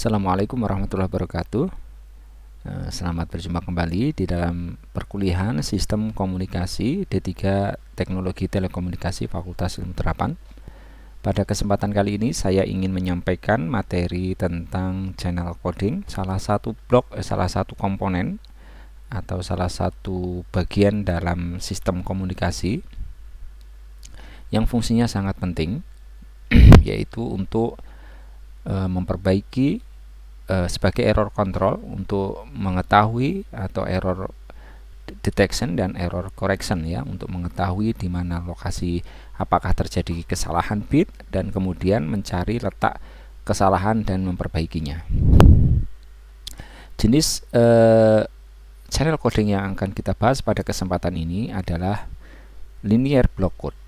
Assalamualaikum warahmatullahi wabarakatuh. Selamat berjumpa kembali di dalam perkuliahan Sistem Komunikasi D3 Teknologi Telekomunikasi Fakultas Ilmu Terapan. Pada kesempatan kali ini saya ingin menyampaikan materi tentang channel coding, salah satu komponen atau salah satu bagian dalam sistem komunikasi yang fungsinya sangat penting, yaitu untuk memperbaiki sebagai error control untuk mengetahui atau error detection dan error correction, ya, untuk mengetahui di mana lokasi apakah terjadi kesalahan bit dan kemudian mencari letak kesalahan dan memperbaikinya. Jenis channel coding yang akan kita bahas pada kesempatan ini adalah linear block code.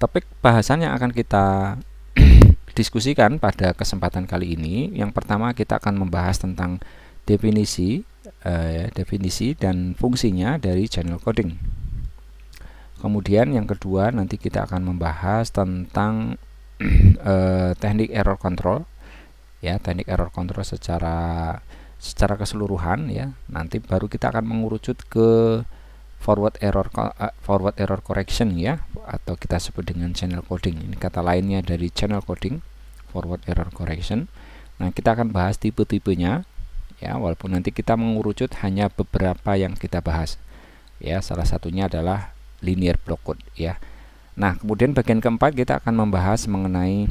Topik bahasan yang akan kita diskusikan pada kesempatan kali ini, yang pertama kita akan membahas tentang definisi dan fungsinya dari channel coding. Kemudian yang kedua nanti kita akan membahas tentang teknik error control, ya, teknik error control secara keseluruhan, ya. Nanti baru kita akan mengerucut ke forward error correction, ya, atau kita sebut dengan channel coding. Ini kata lainnya dari channel coding, forward error correction. Nah, kita akan bahas tipe-tipenya, ya, walaupun nanti kita mengerucut hanya beberapa yang kita bahas, ya. Salah satunya adalah linear block code, ya. Nah, kemudian bagian keempat kita akan membahas mengenai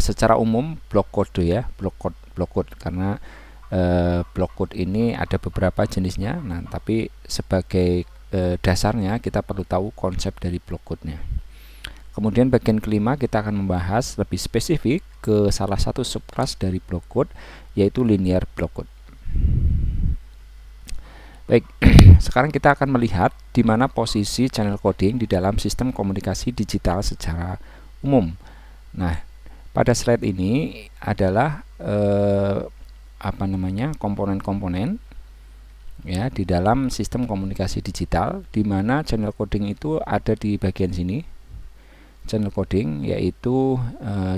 secara umum block code, ya, block code karena block code ini ada beberapa jenisnya. Nah, tapi sebagai dasarnya kita perlu tahu konsep dari block code-nya. Kemudian bagian kelima kita akan membahas lebih spesifik ke salah satu subclass dari block code, yaitu linear block code. Baik, sekarang kita akan melihat di mana posisi channel coding di dalam sistem komunikasi digital secara umum. Nah, pada slide ini adalah komponen-komponen, ya, di dalam sistem komunikasi digital, di mana channel coding itu ada di bagian sini. Channel coding yaitu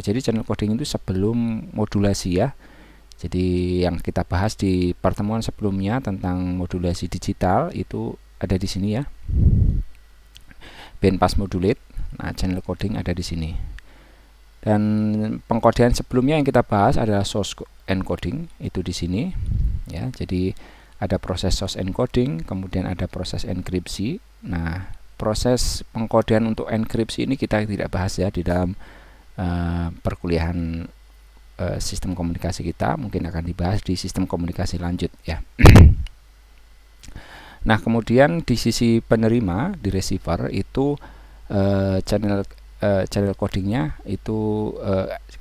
jadi channel coding itu sebelum modulasi, ya. Jadi yang kita bahas di pertemuan sebelumnya tentang modulasi digital itu ada di sini, ya. Bandpass modulate. Nah, channel coding ada di sini. Dan pengkodean sebelumnya yang kita bahas adalah source encoding, itu di sini, ya. Jadi ada proses source encoding, kemudian ada proses enkripsi. Nah, proses pengkodean untuk enkripsi ini kita tidak bahas, ya, di dalam perkuliahan sistem komunikasi kita. Mungkin akan dibahas di sistem komunikasi lanjut, ya. Nah, kemudian di sisi penerima, di receiver itu channel codingnya itu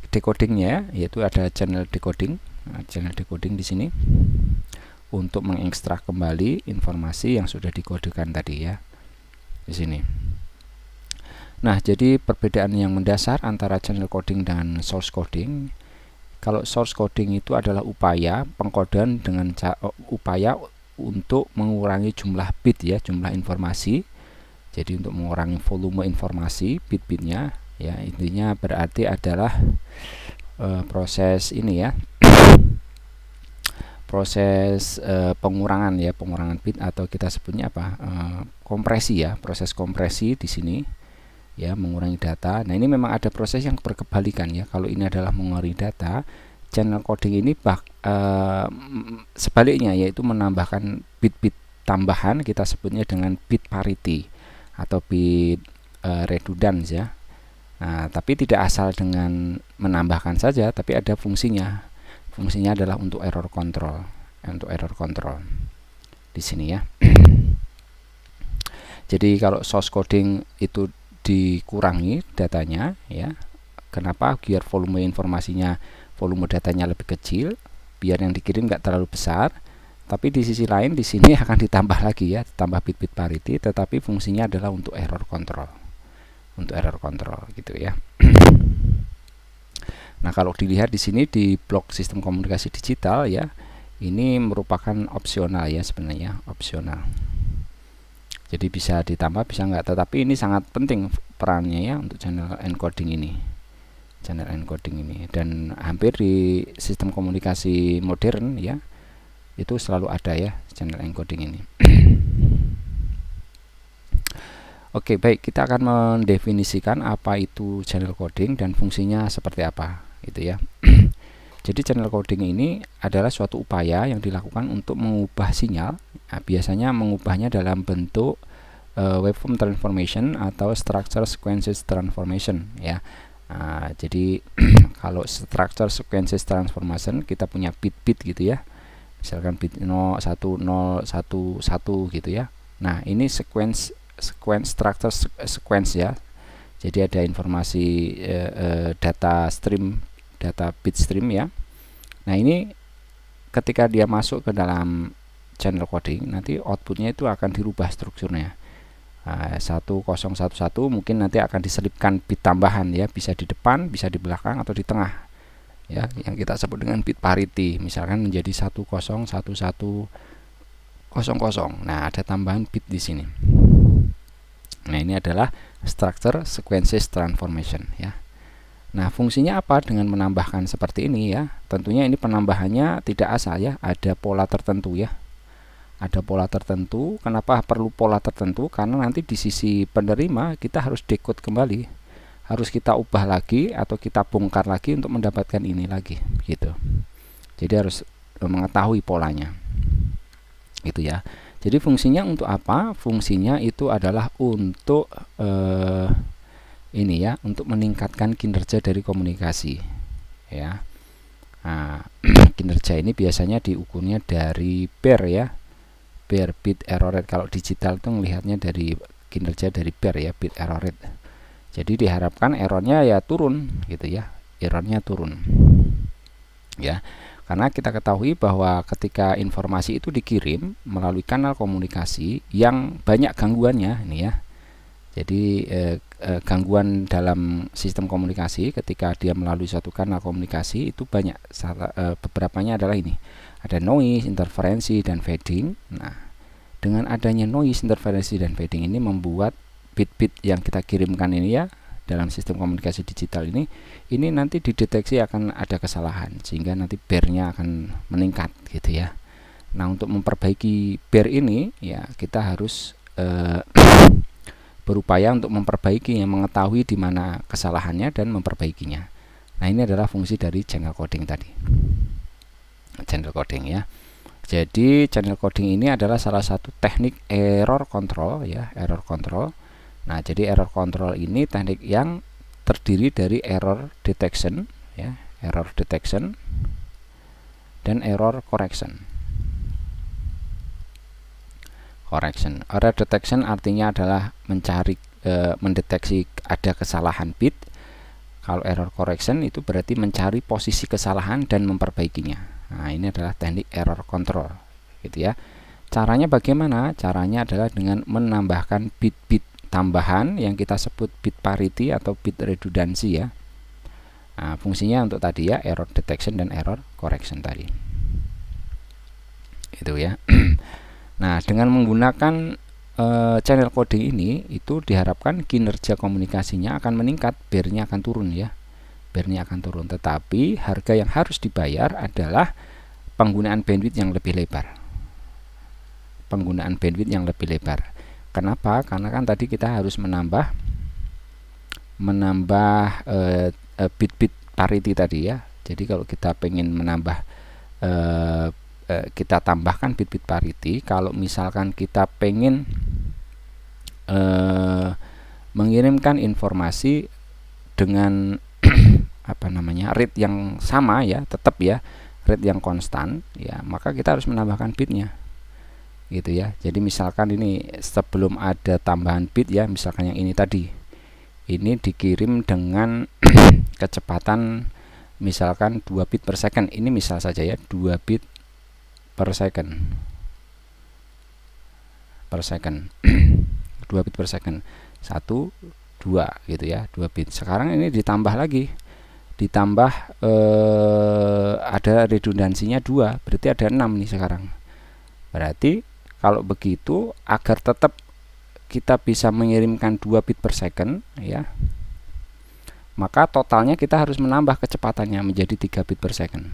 decodingnya, yaitu ada channel decoding. Nah, channel decoding di sini untuk mengekstrak kembali informasi yang sudah dikodekan tadi, ya, di sini. Nah, jadi perbedaan yang mendasar antara channel coding dan source coding. Kalau source coding itu adalah upaya pengkodean dengan upaya untuk mengurangi jumlah bit, ya, jumlah informasi. Jadi untuk mengurangi volume informasi, bit-bitnya, ya, intinya berarti adalah proses ini, ya, proses pengurangan, ya, pengurangan bit, atau kita sebutnya apa, kompresi, ya, proses kompresi di sini, ya, mengurangi data. Nah, ini memang ada proses yang berkebalikan, ya. Kalau ini adalah mengurangi data, channel coding ini sebaliknya, yaitu menambahkan bit-bit tambahan, kita sebutnya dengan bit parity atau bit redundance, ya. Nah, tapi tidak asal dengan menambahkan saja, tapi ada fungsinya. Fungsinya adalah untuk error control, di sini, ya. Jadi kalau source coding itu dikurangi datanya, ya. Kenapa? Biar volume datanya lebih kecil, biar yang dikirim nggak terlalu besar. Tapi di sisi lain di sini akan ditambah lagi, ya, tambah bit-bit parity, tetapi fungsinya adalah untuk error control, gitu, ya. Nah, kalau dilihat di sini di blok sistem komunikasi digital, ya, ini merupakan opsional, ya, sebenarnya opsional. Jadi bisa ditambah bisa enggak, tetapi ini sangat penting perannya ya untuk channel encoding ini. Channel encoding ini, dan hampir di sistem komunikasi modern ya itu selalu ada ya channel encoding ini. Oke, baik, kita akan mendefinisikan apa itu channel coding dan fungsinya seperti apa gitu ya. Jadi channel coding ini adalah suatu upaya yang dilakukan untuk mengubah sinyal. Nah, biasanya mengubahnya dalam bentuk waveform transformation atau structure sequences transformation ya. Nah, jadi kalau structure sequences transformation kita punya bit-bit gitu ya. Misalkan bit 0 1 0 1 1 gitu ya. Nah, ini sequence structure sequence ya. Jadi ada informasi data stream, data bit stream ya. Nah, ini ketika dia masuk ke dalam channel coding, nanti outputnya itu akan dirubah strukturnya. 1011 mungkin nanti akan diselipkan bit tambahan ya, bisa di depan, bisa di belakang atau di tengah ya, yang kita sebut dengan bit parity, misalkan menjadi 101100. Nah, ada tambahan bit di sini. Nah, ini adalah structure sequences transformation ya. Nah, fungsinya apa dengan menambahkan seperti ini ya? Tentunya ini penambahannya tidak asal ya, ada pola tertentu ya. Ada pola tertentu. Kenapa perlu pola tertentu? Karena nanti di sisi penerima kita harus decode kembali. Harus kita ubah lagi atau kita bongkar lagi untuk mendapatkan ini lagi gitu. Jadi harus mengetahui polanya. Gitu ya. Jadi fungsinya untuk apa? Fungsinya itu adalah untuk ini ya, untuk meningkatkan kinerja dari komunikasi ya. Nah, kinerja ini biasanya diukurnya dari BER ya, BER, bit error rate. Kalau digital tuh melihatnya dari kinerja dari BER ya, bit error rate. Jadi diharapkan errornya ya turun gitu ya, errornya turun ya, karena kita ketahui bahwa ketika informasi itu dikirim melalui kanal komunikasi yang banyak gangguannya ini ya. Jadi gangguan dalam sistem komunikasi ketika dia melalui suatu kanal komunikasi itu banyak. Beberapanya adalah ini, ada noise, interferensi, dan fading. Nah, dengan adanya noise, interferensi, dan fading ini membuat bit-bit yang kita kirimkan ini ya dalam sistem komunikasi digital ini nanti dideteksi akan ada kesalahan, sehingga nanti BER-nya akan meningkat gitu ya. Nah, untuk memperbaiki BER ini ya kita harus berupaya untuk memperbaikinya, mengetahui di mana kesalahannya dan memperbaikinya. Nah, ini adalah fungsi dari channel coding tadi. Channel coding ya. Jadi channel coding ini adalah salah satu teknik error control ya, error control. Nah, jadi error control ini teknik yang terdiri dari error detection ya, error detection dan error correction. Error detection artinya adalah mencari mendeteksi ada kesalahan bit. Kalau error correction itu berarti mencari posisi kesalahan dan memperbaikinya. Nah, ini adalah teknik error control gitu ya. Caranya bagaimana? Caranya adalah dengan menambahkan bit-bit tambahan yang kita sebut bit parity atau bit redundancy ya. Nah, fungsinya untuk tadi ya, error detection dan error correction tadi. Itu ya. Nah, dengan menggunakan channel coding ini itu diharapkan kinerja komunikasinya akan meningkat, BER-nya akan turun ya. BER-nya akan turun, tetapi harga yang harus dibayar adalah penggunaan bandwidth yang lebih lebar. Penggunaan bandwidth yang lebih lebar. Kenapa? Karena kan tadi kita harus menambah bit-bit parity tadi ya. Jadi kalau kita pengen menambah kita tambahkan bit-bit parity. Kalau misalkan kita pengen mengirimkan informasi dengan apa namanya, rate yang sama ya, tetap ya, rate yang konstan ya, maka kita harus menambahkan bitnya gitu ya. Jadi misalkan ini sebelum ada tambahan bit ya, misalkan yang ini tadi, ini dikirim dengan kecepatan misalkan 2 bit per second. Ini misal saja ya, 2 bit per second 2 bit per second, 1 2 gitu ya, 2 bit. Sekarang ini ditambah lagi, ada redundansinya 2, berarti ada 6 nih sekarang. Berarti kalau begitu agar tetap kita bisa mengirimkan 2 bit per second ya, maka totalnya kita harus menambah kecepatannya menjadi 3 bit per second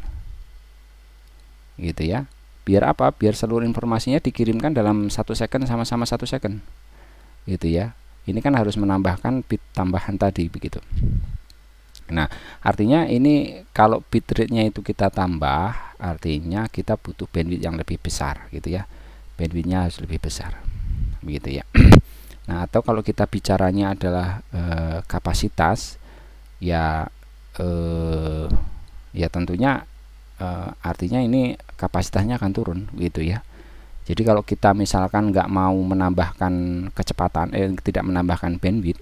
gitu ya. Biar apa? Biar seluruh informasinya dikirimkan dalam 1 second sama-sama 1 second gitu ya. Ini kan harus menambahkan bit tambahan tadi begitu. Nah, artinya ini kalau bitrate-nya itu kita tambah, artinya kita butuh bandwidth yang lebih besar gitu ya. Bandwidth-nya harus lebih besar begitu ya. Nah, atau kalau kita bicaranya adalah kapasitas ya, ya tentunya artinya ini kapasitasnya akan turun gitu ya. Jadi kalau kita misalkan nggak mau menambahkan kecepatan, tidak menambahkan bandwidth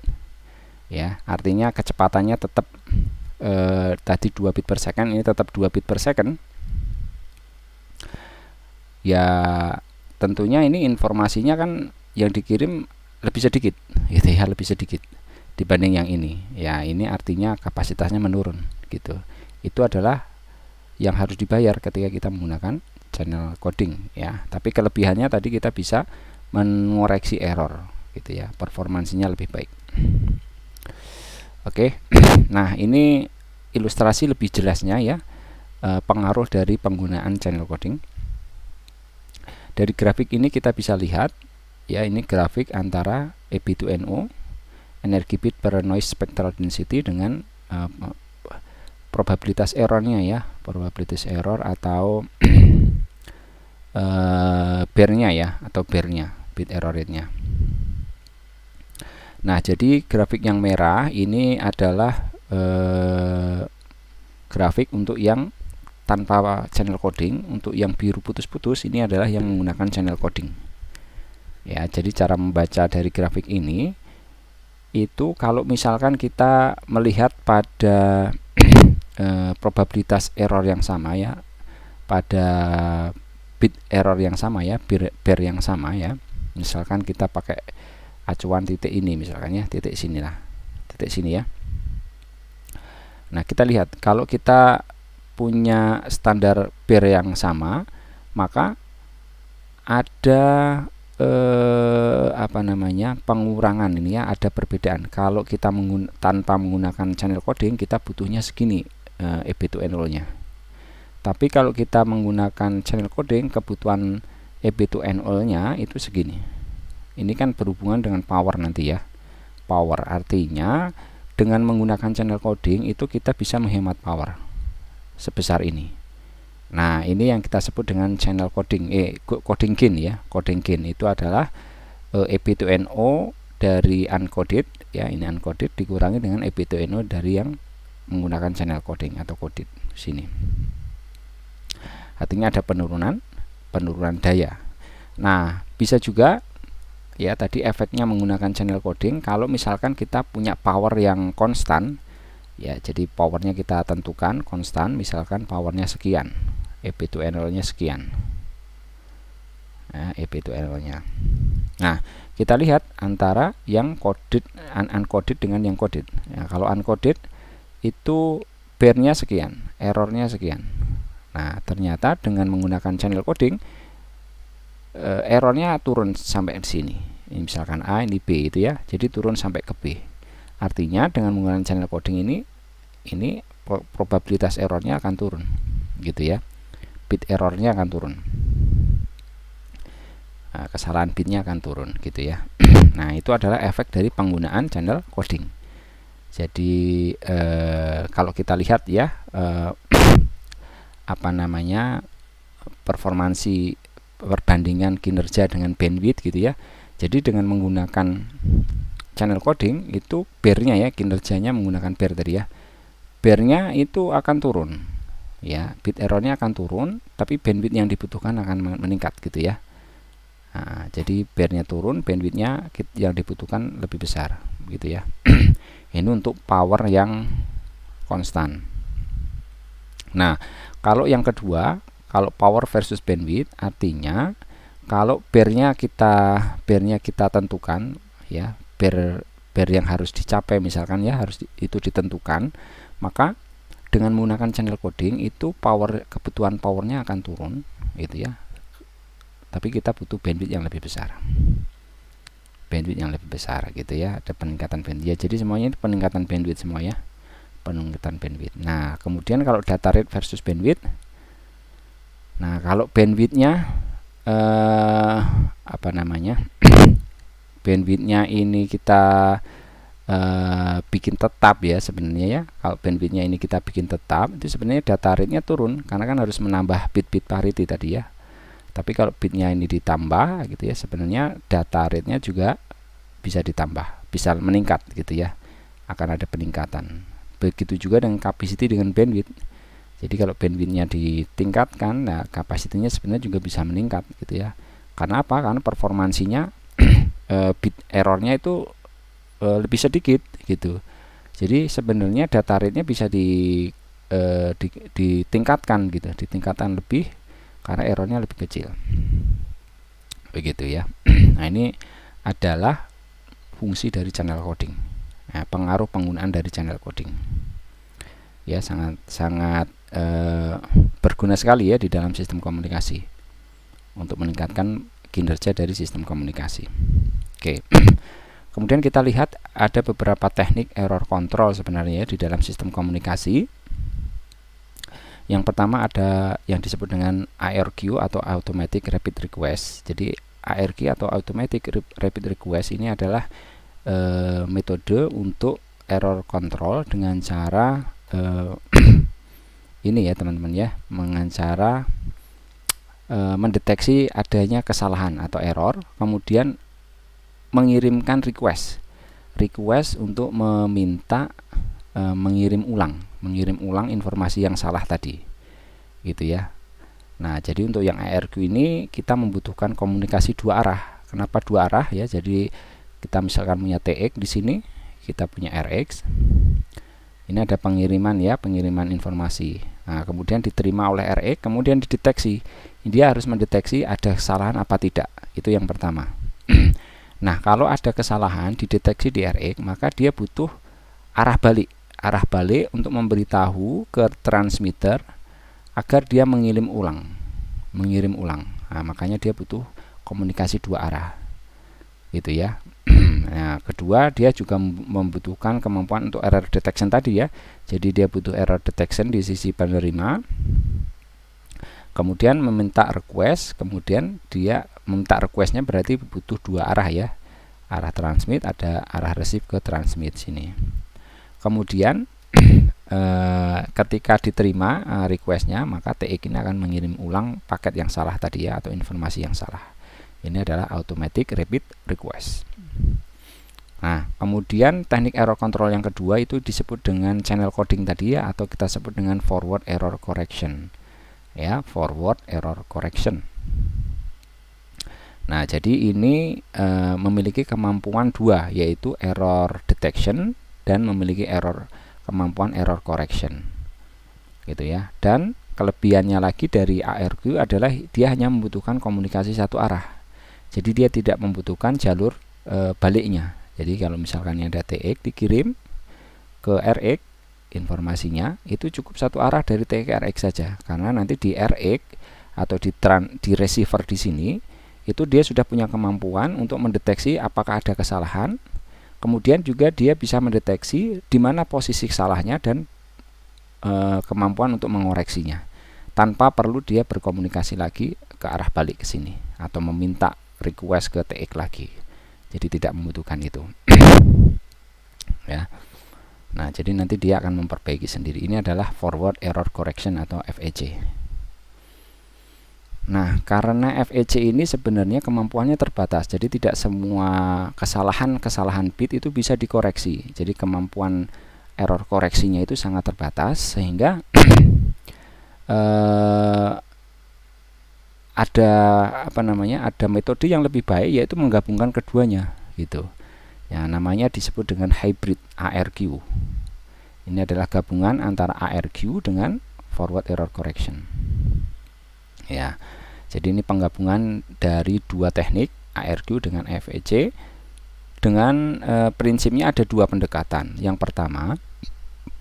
ya, artinya kecepatannya tetap tadi 2 bit per second, ini tetap 2 bit per second ya, tentunya ini informasinya kan yang dikirim lebih sedikit gitu ya, lebih sedikit dibanding yang ini ya. Ini artinya kapasitasnya menurun gitu. Itu adalah yang harus dibayar ketika kita menggunakan channel coding ya. Tapi kelebihannya tadi kita bisa mengoreksi error gitu ya, performansinya lebih baik. Oke. Nah, ini ilustrasi lebih jelasnya ya, pengaruh dari penggunaan channel coding. Dari grafik ini kita bisa lihat ya, ini grafik antara EB2NO, energi bit per noise spectral density, dengan probabilitas errornya ya, probabilitas error atau bear-nya ya, atau bear-nya, bit error rate-nya. Nah, jadi grafik yang merah ini adalah grafik untuk yang tanpa channel coding. Untuk yang biru putus-putus ini adalah yang menggunakan channel coding ya. Jadi cara membaca dari grafik ini itu, kalau misalkan kita melihat pada probabilitas error yang sama ya, pada bit error yang sama ya, bear yang sama ya, misalkan kita pakai acuan titik ini misalkan ya, titik sinilah, titik sini ya. Nah, kita lihat kalau kita punya standar bear yang sama, maka ada pengurangan ini ya, ada perbedaan. Kalau kita tanpa menggunakan channel coding, kita butuhnya segini EB2NO nya. Tapi kalau kita menggunakan channel coding, kebutuhan EB2NO nya itu segini. Ini kan berhubungan dengan power nanti ya. Power artinya dengan menggunakan channel coding itu kita bisa menghemat power sebesar ini. Nah, ini yang kita sebut dengan channel coding, coding gain ya. Coding gain itu adalah EB2NO dari uncoded ya, ini uncoded dikurangi dengan EB2NO dari yang menggunakan channel coding atau coded sini. Artinya ada penurunan daya. Nah, bisa juga ya tadi efeknya menggunakan channel coding kalau misalkan kita punya power yang konstan ya. Jadi powernya kita tentukan konstan, misalkan powernya sekian, EB2NO nya sekian, EB2NO nya. Nah, kita lihat antara yang coded, uncoded dengan yang coded ya. Kalau uncoded itu bear-nya sekian, errornya sekian. Nah, ternyata dengan menggunakan channel coding errornya turun sampai di sini. Ini misalkan A, ini B itu ya. Jadi turun sampai ke B. Artinya dengan menggunakan channel coding ini probabilitas errornya akan turun gitu ya. Bit errornya akan turun. Nah, kesalahan bitnya akan turun gitu ya. Nah, itu adalah efek dari penggunaan channel coding. Jadi kalau kita lihat ya performansi perbandingan kinerja dengan bandwidth gitu ya. Jadi dengan menggunakan channel coding itu bear-nya ya, kinerjanya menggunakan bear tadi ya, bear-nya itu akan turun ya, bit errornya akan turun, tapi bandwidth yang dibutuhkan akan meningkat gitu ya. Nah, jadi bear-nya turun, bandwidth-nya yang dibutuhkan lebih besar gitu ya. Ini untuk power yang konstan. Nah, kalau yang kedua, kalau power versus bandwidth, artinya kalau bear-nya kita tentukan ya, bear yang harus dicapai misalkan ya, harus itu ditentukan, maka dengan menggunakan channel coding itu kebutuhan powernya akan turun gitu ya. Tapi kita butuh bandwidth yang lebih besar. bandwidth yang lebih besar gitu ya, ada peningkatan bandwidth ya. Jadi semuanya itu peningkatan bandwidth semua ya, peningkatan bandwidth. Nah kemudian kalau data rate versus bandwidth, nah kalau bandwidthnya apa namanya bandwidthnya ini kita bikin tetap ya sebenarnya ya. Kalau bandwidthnya ini kita bikin tetap, itu sebenarnya data rate-nya turun karena kan harus menambah bit-bit parity tadi ya. Tapi kalau bitnya ini ditambah gitu ya, sebenarnya data rate-nya juga bisa ditambah, bisa meningkat gitu ya, akan ada peningkatan. Begitu juga dengan capacity dengan bandwidth. Jadi kalau bandwidthnya ditingkatkan, nah kapasitinya sebenarnya juga bisa meningkat gitu ya. Karena apa? Karena performansinya bit errornya itu lebih sedikit gitu. Jadi sebenarnya data rate-nya bisa ditingkatkan gitu, ditingkatkan lebih karena errornya lebih kecil. Begitu ya. Nah, ini adalah fungsi dari channel coding. Nah, pengaruh penggunaan dari channel coding. Ya, sangat berguna sekali ya di dalam sistem komunikasi untuk meningkatkan kinerja dari sistem komunikasi. Oke. Kemudian kita lihat ada beberapa teknik error control sebenarnya di dalam sistem komunikasi. Yang pertama ada yang disebut dengan ARQ atau Automatic Rapid Request. Jadi ARQ atau Automatic Rapid Request ini adalah metode untuk error control dengan cara ini ya teman-teman ya, dengan cara mendeteksi adanya kesalahan atau error, kemudian mengirimkan request untuk meminta mengirim ulang informasi yang salah tadi gitu ya. Nah jadi untuk yang ARQ ini kita membutuhkan komunikasi dua arah. Kenapa dua arah ya? Jadi kita misalkan punya TX di sini, kita punya RX, ini ada pengiriman ya, pengiriman informasi. Nah kemudian diterima oleh RX, kemudian dideteksi, dia harus mendeteksi ada kesalahan apa tidak, itu yang pertama. Nah kalau ada kesalahan dideteksi di RX, maka dia butuh arah balik untuk memberitahu ke transmitter agar dia mengirim ulang. Nah, makanya dia butuh komunikasi dua arah gitu ya. Nah kedua, dia juga membutuhkan kemampuan untuk error detection tadi ya. Jadi dia butuh error detection di sisi penerima, kemudian meminta request, kemudian dia meminta requestnya berarti butuh dua arah ya, arah transmit, ada arah receive ke transmit sini. Kemudian ketika diterima requestnya, maka TX ini akan mengirim ulang paket yang salah tadi ya, atau informasi yang salah. Ini adalah Automatic Rapid Request. Nah kemudian teknik error control yang kedua itu disebut dengan channel coding tadi ya, atau kita sebut dengan forward error correction ya, forward error correction. Nah jadi ini memiliki kemampuan dua, yaitu error detection dan memiliki kemampuan error correction gitu ya. Dan kelebihannya lagi dari ARQ adalah dia hanya membutuhkan komunikasi satu arah, jadi dia tidak membutuhkan jalur baliknya. Jadi kalau misalkan ada TX dikirim ke RX, informasinya itu cukup satu arah dari TX ke RX saja, karena nanti di RX atau di receiver di sini itu dia sudah punya kemampuan untuk mendeteksi apakah ada kesalahan, kemudian juga dia bisa mendeteksi di mana posisi salahnya dan kemampuan untuk mengoreksinya tanpa perlu dia berkomunikasi lagi ke arah balik ke sini atau meminta request ke TX lagi. Jadi tidak membutuhkan itu. Ya. Nah, jadi nanti dia akan memperbaiki sendiri. Ini adalah forward error correction atau FEC. Nah, karena FEC ini sebenarnya kemampuannya terbatas, jadi tidak semua kesalahan bit itu bisa dikoreksi. Jadi kemampuan error koreksinya itu sangat terbatas, sehingga ada metode yang lebih baik, yaitu menggabungkan keduanya gitu. Ya, namanya disebut dengan hybrid ARQ. Ini adalah gabungan antara ARQ dengan forward error correction. Ya. Jadi ini penggabungan dari dua teknik, ARQ dengan FEC. Dengan prinsipnya ada dua pendekatan. Yang pertama,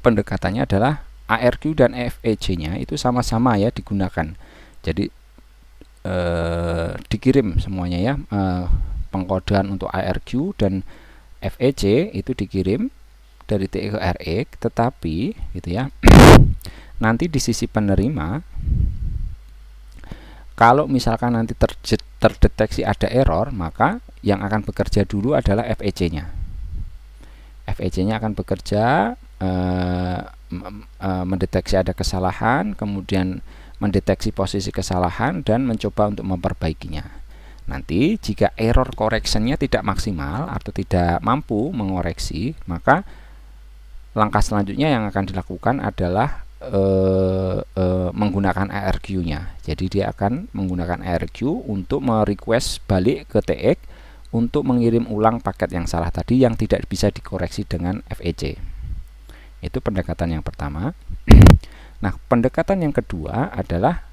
pendekatannya adalah ARQ dan FEC-nya itu sama-sama ya digunakan. Jadi dikirim semuanya ya, pengkodean untuk ARQ dan FEC itu dikirim dari TX ke RX, tetapi gitu ya. Nanti di sisi penerima, kalau misalkan nanti terdeteksi ada error, maka yang akan bekerja dulu adalah FEC-nya. FEC-nya akan bekerja mendeteksi ada kesalahan, kemudian mendeteksi posisi kesalahan dan mencoba untuk memperbaikinya. Nanti jika error correction-nya tidak maksimal atau tidak mampu mengoreksi, maka langkah selanjutnya yang akan dilakukan adalah menggunakan ARQ-nya. Jadi dia akan menggunakan ARQ untuk merequest balik ke TX untuk mengirim ulang paket yang salah tadi yang tidak bisa dikoreksi dengan FEC. Itu pendekatan yang pertama. Nah, pendekatan yang kedua adalah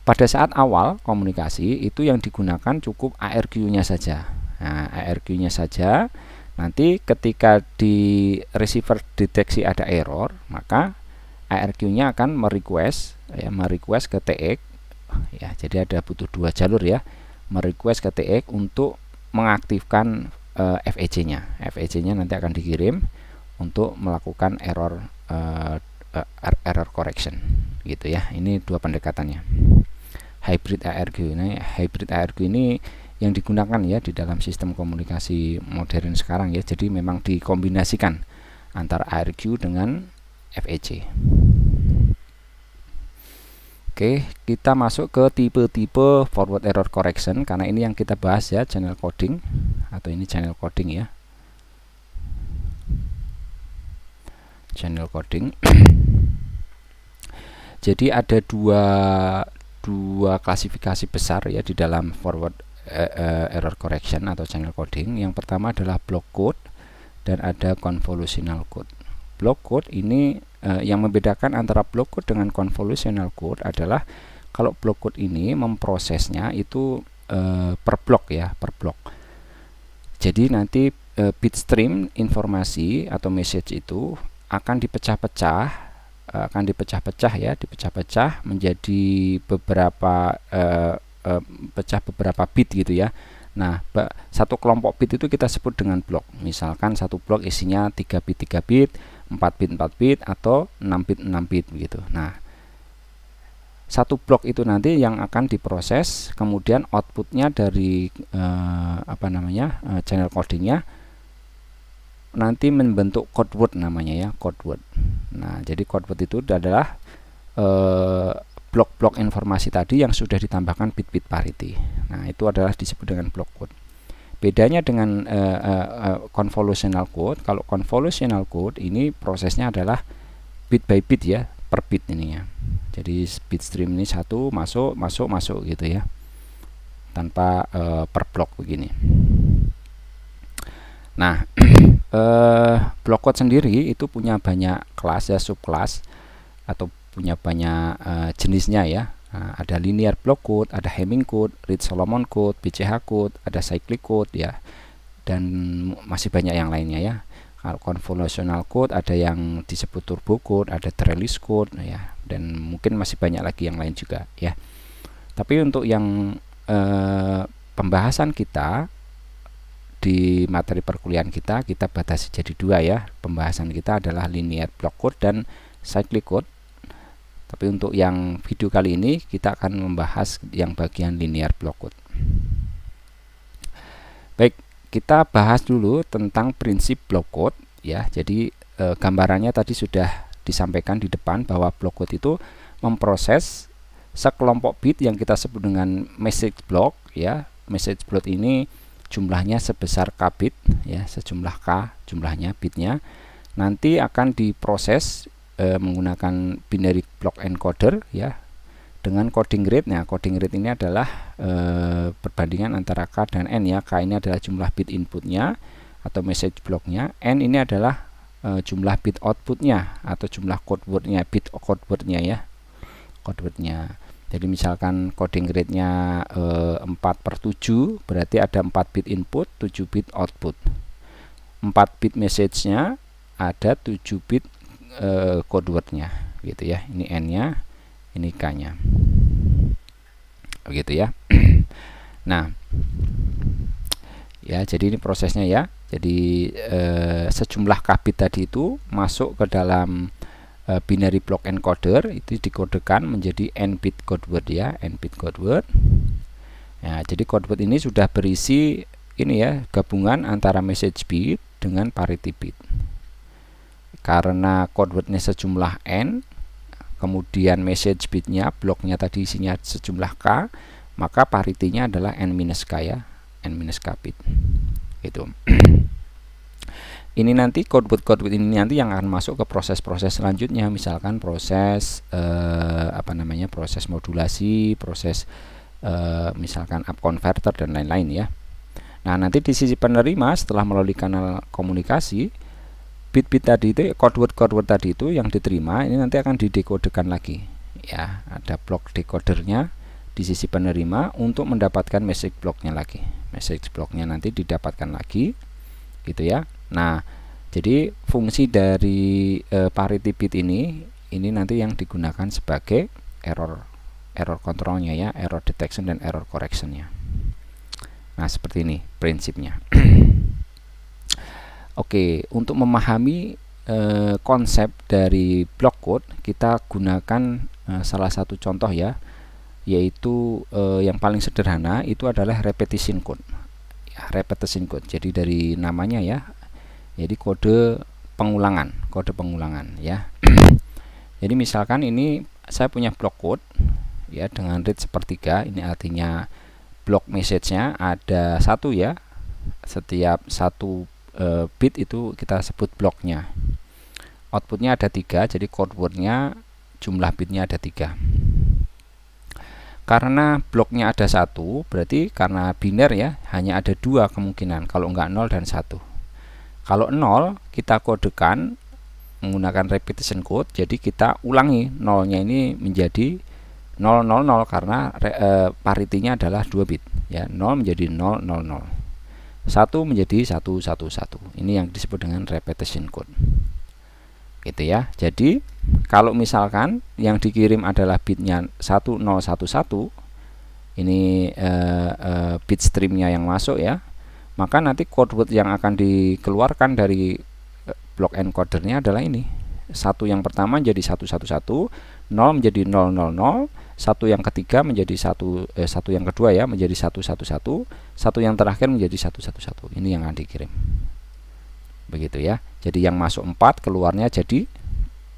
pada saat awal komunikasi itu yang digunakan cukup ARQ-nya saja. Nah, ARQ-nya saja. Nanti ketika di receiver deteksi ada error, maka ARQ-nya akan merequest ke TX ya. Jadi ada butuh dua jalur ya, merequest ke TX untuk mengaktifkan FEC-nya. FEC-nya nanti akan dikirim untuk melakukan error correction gitu ya. Ini dua pendekatannya. Hybrid ARQ. Nah, hybrid ARQ ini yang digunakan ya di dalam sistem komunikasi modern sekarang ya. Jadi memang dikombinasikan antara ARQ dengan FEC. Oke, kita masuk ke tipe-tipe forward error correction karena ini yang kita bahas ya, channel coding atau ini channel coding ya. Channel coding. Jadi ada dua klasifikasi besar ya di dalam forward error correction atau channel coding. Yang pertama adalah block code dan ada convolutional code. Block code ini yang membedakan antara block code dengan convolutional code adalah kalau block code ini memprosesnya itu per blok ya, per blok. Jadi nanti bit stream informasi atau message itu akan dipecah-pecah ya, dipecah-pecah menjadi beberapa beberapa bit gitu ya. Nah, satu kelompok bit itu kita sebut dengan blok. Misalkan satu blok isinya 3 bit 3 bit, 4 bit 4 bit atau 6 bit 6 bit begitu. Nah, satu blok itu nanti yang akan diproses, kemudian outputnya dari channel codingnya nanti membentuk code word namanya ya, code word. Nah, jadi code word itu adalah blok-blok informasi tadi yang sudah ditambahkan bit-bit parity. Nah, itu adalah disebut dengan block code. Bedanya dengan convolutional code, kalau convolutional code ini prosesnya adalah bit by bit ya, per bit ini ya. Jadi bit stream ini satu masuk gitu ya, tanpa per blok begini. Nah, block code sendiri itu punya banyak kelas ya, subkelas atau punya banyak jenisnya ya. Nah, ada linear block code, ada Hamming code, Reed-Solomon code, BCH code, ada cyclic code ya, dan masih banyak yang lainnya ya. Kalau convolutional code ada yang disebut turbo code, ada trellis code ya, dan mungkin masih banyak lagi yang lain juga ya. Tapi untuk yang pembahasan kita di materi perkuliahan kita batasi jadi dua ya. Pembahasan kita adalah linear block code dan cyclic code. Tapi untuk yang video kali ini kita akan membahas yang bagian linear block code. Baik, kita bahas dulu tentang prinsip block code ya. Jadi gambarannya tadi sudah disampaikan di depan bahwa block code itu memproses sekelompok bit yang kita sebut dengan message block ya. Message block ini jumlahnya sebesar k bit ya, sejumlah k jumlahnya bitnya. Nanti akan diproses menggunakan binary block encoder ya, dengan coding rate. Nah, coding rate ini adalah perbandingan antara k dan n ya. K ini adalah jumlah bit inputnya atau message blocknya, n ini adalah jumlah bit outputnya atau jumlah code wordnya, bit code wordnya ya, code wordnya. Jadi misalkan coding rate-nya 4/7, berarti ada 4 bit input, 7 bit output. 4 bit message-nya, ada 7 bit code word-nya gitu ya. Ini n-nya, ini k-nya. Begitu ya. Nah, Ya, jadi ini prosesnya ya. Jadi sejumlah k bit tadi itu masuk ke dalam binary block encoder, itu dikodekan menjadi n bit code word ya, n bit code word. Ya, jadi code word ini sudah berisi ini ya, gabungan antara message bit dengan parity bit. Karena code wordnya sejumlah n, kemudian message bitnya, bloknya tadi isinya sejumlah k, maka parity-nya adalah n-k ya, n-k bit. Gitu. Ini nanti code word ini nanti yang akan masuk ke proses-proses selanjutnya, misalkan proses proses modulasi, proses misalkan up converter dan lain-lain ya. Nah, nanti di sisi penerima setelah melalui kanal komunikasi, bit-bit tadi itu, code word tadi itu yang diterima ini nanti akan didekodekan lagi. Ya, ada blok decodernya di sisi penerima untuk mendapatkan message blocknya lagi. Message blocknya nanti didapatkan lagi, gitu ya. Nah, jadi fungsi dari parity bit ini nanti yang digunakan sebagai error controlnya ya, error detection dan error correctionnya. Nah, seperti ini prinsipnya. Oke, untuk memahami konsep dari block code, kita gunakan salah satu contoh ya, yaitu yang paling sederhana itu adalah repetition code. Ya, repetition code. Jadi dari namanya ya, jadi kode pengulangan ya. Jadi misalkan ini saya punya block code ya dengan read sepertiga, ini artinya block message-nya ada satu ya, setiap satu bit itu kita sebut bloknya. Outputnya ada 3, jadi code wordnya jumlah bitnya ada 3. Karena bloknya ada 1, berarti karena biner ya, hanya ada 2 kemungkinan, kalau enggak 0 dan 1. Kalau 0 kita kodekan menggunakan repetition code, jadi kita ulangi 0-nya ini menjadi 000 karena parity-nya adalah 2 bit ya, 0 menjadi 000, 1 menjadi 111. Ini yang disebut dengan repetition code, gitu ya. Jadi kalau misalkan yang dikirim adalah bitnya 1011, ini bit streamnya yang masuk ya, maka nanti code word yang akan dikeluarkan dari block encodernya adalah ini. 1 yang pertama menjadi 111, 0 menjadi 000, 1 yang ketiga menjadi 1 yang kedua ya menjadi 111, 1 yang terakhir menjadi 111. Ini yang akan dikirim. Begitu ya. Jadi yang masuk 4, keluarnya jadi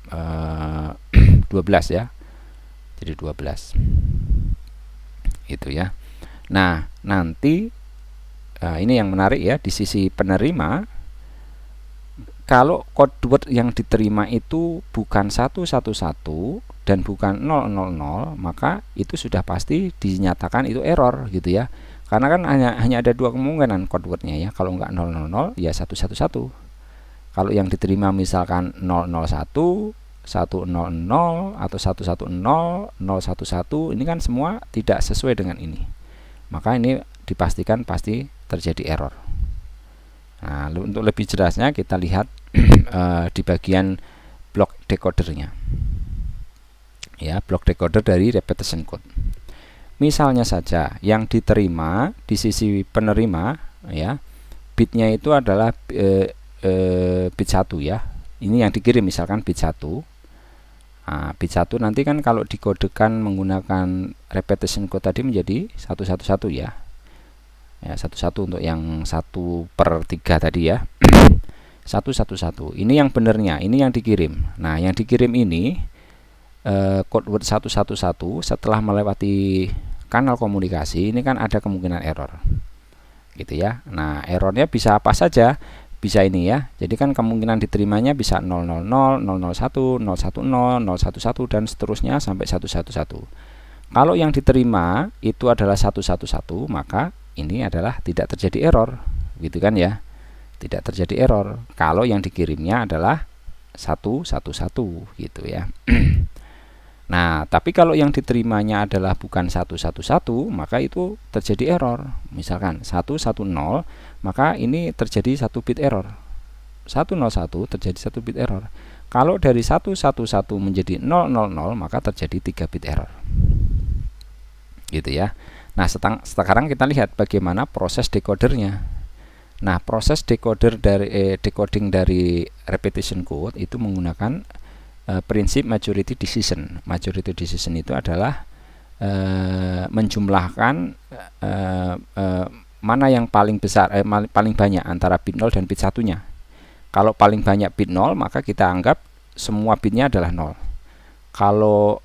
12 ya. Jadi 12. Itu ya. Nah, nanti ini yang menarik ya, di sisi penerima, kalau code word yang diterima itu bukan 111 dan bukan 000, maka itu sudah pasti dinyatakan itu error gitu ya. Karena kan hanya ada 2 kemungkinan code wordnya ya. Kalau enggak 000 ya 111. Kalau yang diterima misalkan 001, 100 atau 110, 011, ini kan semua tidak sesuai dengan ini. Maka ini dipastikan pasti terjadi error. Nah, untuk lebih jelasnya kita lihat di bagian block decodernya. Ya, block decoder dari repetition code. Misalnya saja yang diterima di sisi penerima ya, bitnya itu adalah bit 1 ya. Ini yang dikirim misalkan bit 1. Nah, bit 1 nanti kan kalau dikodekan menggunakan repetition code tadi menjadi 111 ya. Ya, 11 untuk yang 1/3 tadi ya. 111. Ini yang benernya, ini yang dikirim. Nah, yang dikirim ini code word 111 setelah melewati kanal komunikasi ini kan ada kemungkinan error. Gitu ya. Nah, errornya bisa apa saja? Bisa ini ya. Jadi kan kemungkinan diterimanya bisa 000, 001, 010, 011 dan seterusnya sampai 111. Kalau yang diterima itu adalah 111, maka ini adalah tidak terjadi error, gitu kan ya. Tidak terjadi error kalau yang dikirimnya adalah 111 gitu ya. Nah, tapi kalau yang diterimanya adalah bukan 111, maka itu terjadi error. Misalkan 110, maka ini terjadi 1 bit error. 101 terjadi 1 bit error. Kalau dari 111 menjadi 000, maka terjadi 3 bit error. Gitu ya. Nah, sekarang kita lihat bagaimana proses decodernya. Nah, proses decoding dari repetition code itu menggunakan prinsip majority decision. Majority decision itu adalah menjumlahkan mana yang paling besar, paling banyak antara bit 0 dan bit 1-nya. Kalau paling banyak bit 0, maka kita anggap semua bitnya adalah 0. Kalau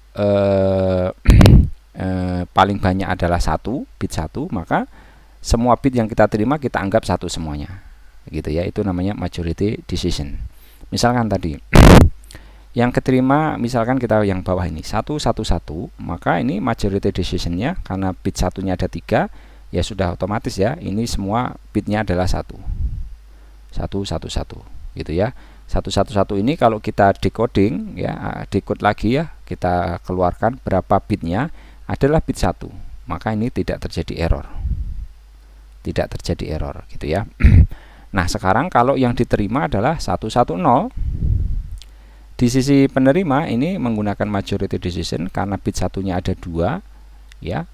paling banyak adalah 1, bit 1, maka semua bit yang kita terima kita anggap 1 semuanya. Gitu ya, itu namanya majority decision. Misalkan tadi yang keterima, misalkan kita yang bawah ini 1 1 1, maka ini majority decision-nya karena bit 1-nya ada 3, ya sudah otomatis ya, ini semua bitnya adalah 1 1 1 1 gitu ya. 1 1 1 ini kalau kita decoding ya, decode lagi ya, kita keluarkan berapa bitnya adalah bit 1, maka ini tidak terjadi error. Tidak terjadi error gitu ya. Nah, sekarang kalau yang diterima adalah 110, di sisi penerima ini menggunakan majority decision karena bit 1-nya ada 2 ya.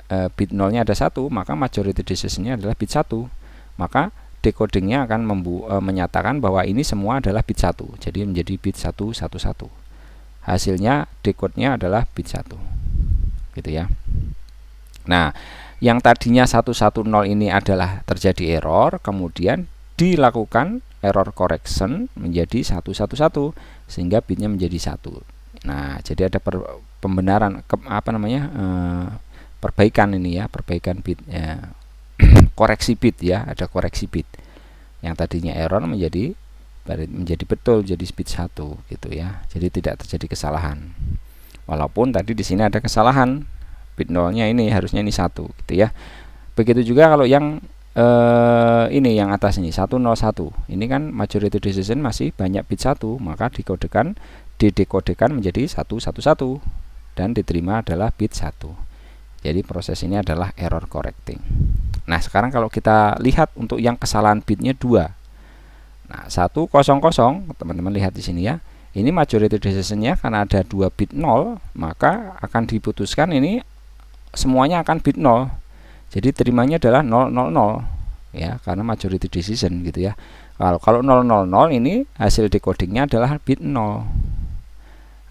Bit 0-nya ada 1, maka majority decision-nya adalah bit 1. Maka decodingnya akan menyatakan bahwa ini semua adalah bit 1. Jadi menjadi bit 1 1 1. Hasilnya decode-nya adalah bit 1. Gitu ya. Nah, yang tadinya 110 ini adalah terjadi error, kemudian dilakukan error correction menjadi 111 sehingga bitnya menjadi 1. Nah, jadi ada pembenaran perbaikan ini ya, perbaikan bit ya. Koreksi bit ya, ada koreksi bit. Yang tadinya error menjadi betul, jadi bit 1 gitu ya. Jadi tidak terjadi kesalahan. Walaupun tadi di sini ada kesalahan. Bit 0-nya ini harusnya ini 1 gitu ya. Begitu juga kalau yang ini yang atas ini 101. Ini kan majority decision masih banyak bit 1, maka didekodekan menjadi 111 dan diterima adalah bit 1. Jadi proses ini adalah error correcting. Nah, sekarang kalau kita lihat untuk yang kesalahan bitnya 2. Nah, 100, teman-teman lihat di sini ya. Ini majority decision-nya karena ada 2 bit 0, maka akan diputuskan ini semuanya akan bit 0. Jadi terimanya adalah 000 ya, karena majority decision gitu ya. Kalau 000 ini hasil decodingnya adalah bit 0.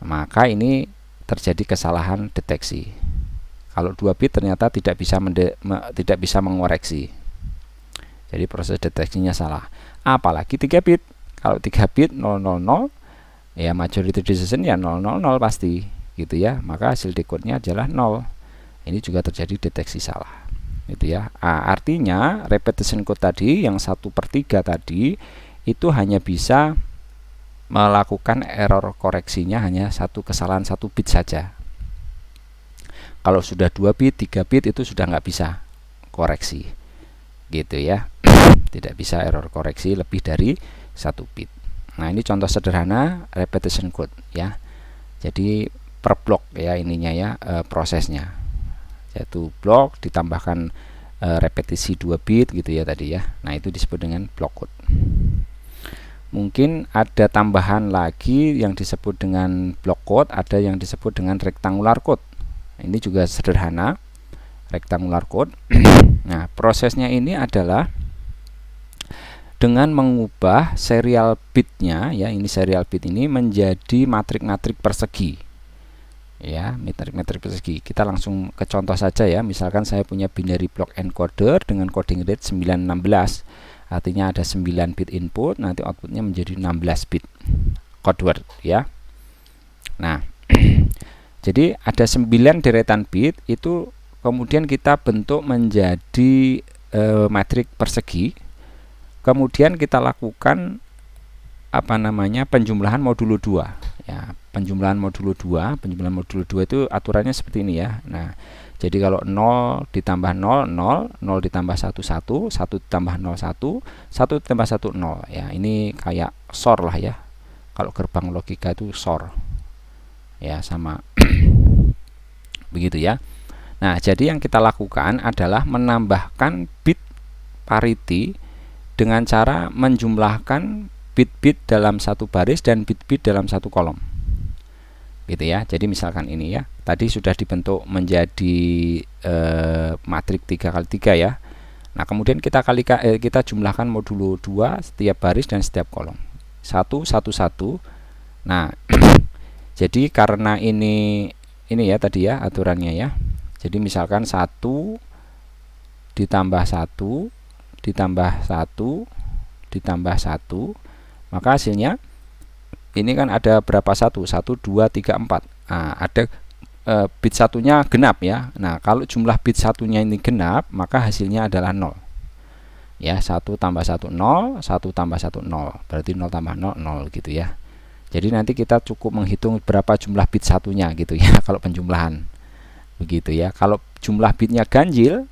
Maka ini terjadi kesalahan deteksi. Kalau 2 bit ternyata tidak bisa mengoreksi. Jadi proses deteksinya salah. Apalagi 3 bit. Kalau 3 bit 000 ya majority decision ya 000 pasti gitu ya. Maka hasil decode-nya adalah 0. Ini juga terjadi deteksi salah. Gitu ya. Artinya repetition code tadi yang 1/3 tadi itu hanya bisa melakukan error koreksinya hanya kesalahan 1 bit saja. Kalau sudah 2 bit, 3 bit itu sudah nggak bisa koreksi. Gitu ya. Tidak bisa error koreksi lebih dari 1 bit. Nah, ini contoh sederhana repetition code ya. Jadi per blok ya ininya ya, prosesnya. Yaitu blok ditambahkan repetisi 2 bit gitu ya tadi ya. Nah, itu disebut dengan block code. Mungkin ada tambahan lagi yang disebut dengan block code, ada yang disebut dengan rectangular code. Ini juga sederhana, rectangular code. Nah, prosesnya ini adalah dengan mengubah serial bitnya ya, ini serial bit ini menjadi matrik-matrik persegi. Ya, matrik-matrik persegi. Kita langsung ke contoh saja ya. Misalkan saya punya binary block encoder dengan coding rate 916. Artinya ada 9 bit input, nanti outputnya menjadi 16 bit code word ya. Nah, jadi ada 9 deretan bit itu kemudian kita bentuk menjadi matrik persegi. Kemudian kita lakukan penjumlahan modulo 2 ya. Penjumlahan modulo 2 itu aturannya seperti ini ya. Nah, jadi kalau 0 ditambah 0 0, 0 ditambah 1 1, 1 ditambah 0 1, 1 ditambah 1 0 ya. Ini kayak SOR lah ya. Kalau gerbang logika itu SOR ya, sama begitu ya. Nah, jadi yang kita lakukan adalah menambahkan bit parity dengan cara menjumlahkan bit-bit dalam satu baris dan bit-bit dalam satu kolom gitu ya. Jadi misalkan ini ya, tadi sudah dibentuk menjadi matrik 3x3 ya. Nah, kemudian kita jumlahkan modulo 2 setiap baris dan setiap kolom. 1 1 1. Nah, jadi karena ini ya tadi ya aturannya ya. Jadi misalkan 1 ditambah 1 ditambah 1 ditambah 1, maka hasilnya ini kan ada berapa 1? 1 2 3 4. Nah, ada bit satunya genap ya. Nah, kalau jumlah bit satunya ini genap, maka hasilnya adalah 0. Ya, 1 tambah 1 0, 1 tambah 1 0. Berarti 0 tambah 0 0 gitu ya. Jadi nanti kita cukup menghitung berapa jumlah bit satunya gitu ya kalau penjumlahan. Begitu ya. Kalau jumlah bitnya ganjil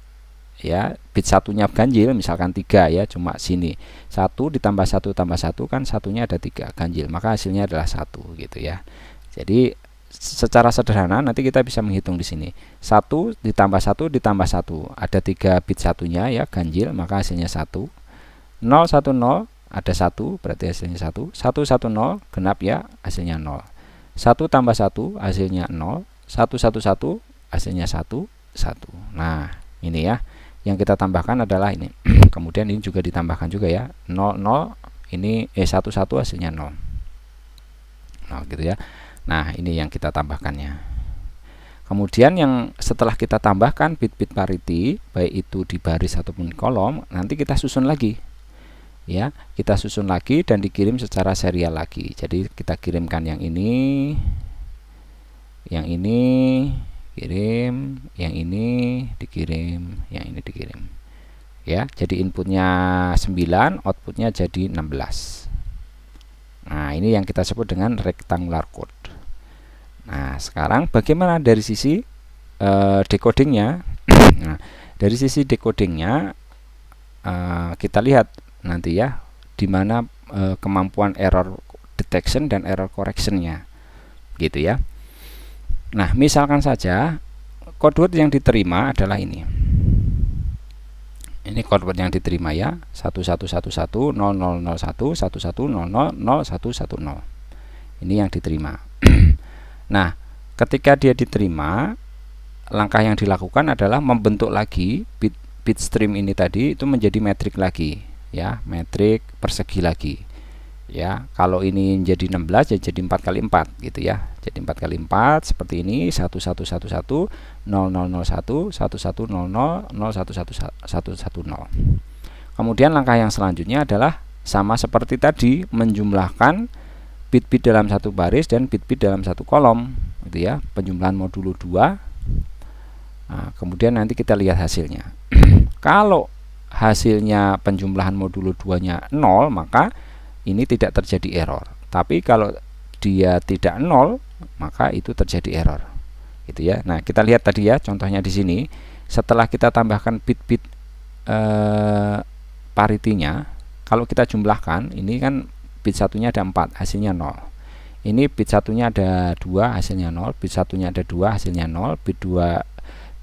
ya, bit satunya ganjil misalkan 3 ya, cuma sini 1 ditambah 1 tambah 1 kan satunya ada 3 ganjil, maka hasilnya adalah 1 gitu ya. Jadi secara sederhana nanti kita bisa menghitung di sini 1 ditambah 1 ditambah 1 ada 3 bit satunya ya ganjil, maka hasilnya 1. 0 1 0 ada 1 berarti hasilnya 1. 1 1 0 genap ya, hasilnya 0. 1 tambah 1 hasilnya 0. 1 1 1 hasilnya 1 1. Nah, ini ya yang kita tambahkan adalah ini. Kemudian ini juga ditambahkan juga ya, 0 0 ini 1 1 hasilnya 0. Nah, gitu ya. Nah, ini yang kita tambahkannya. Kemudian yang setelah kita tambahkan bit-bit parity, baik itu di baris ataupun kolom, nanti kita susun lagi. Ya, kita susun lagi dan dikirim secara serial lagi. Jadi kita kirimkan yang ini kirim, yang ini dikirim, yang ini dikirim. Ya, jadi inputnya 9, outputnya jadi 16. Nah, ini yang kita sebut dengan rectangular code. Nah, sekarang bagaimana dari sisi decodingnya? Nah, dari sisi decodingnya kita lihat nanti ya, di mana kemampuan error detection dan error correctionnya, gitu ya. Nah, misalkan saja code word yang diterima adalah ini. Ini code word yang diterima ya, 11110001 11000110. Ini yang diterima. Nah, ketika dia diterima, langkah yang dilakukan adalah membentuk lagi bit stream ini tadi itu menjadi metrik lagi ya, metrik persegi lagi. Ya, kalau ini jadi 16 ya jadi 4 kali 4 gitu ya. Jadi 4 kali 4 seperti ini, 1111 0001 1100 011110. Kemudian langkah yang selanjutnya adalah sama seperti tadi, menjumlahkan bit-bit dalam satu baris dan bit-bit dalam satu kolom gitu ya, penjumlahan modulo 2. Nah, kemudian nanti kita lihat hasilnya. Kalau hasilnya penjumlahan modulo 2-nya 0, maka ini tidak terjadi error. Tapi kalau dia tidak 0, maka itu terjadi error. Gitu ya. Nah, kita lihat tadi ya contohnya di sini. Setelah kita tambahkan bit-bit parity-nya, kalau kita jumlahkan, ini kan bit satunya ada 4, hasilnya 0. Ini bit satunya ada 2, hasilnya 0. Bit satunya ada 2, hasilnya 0.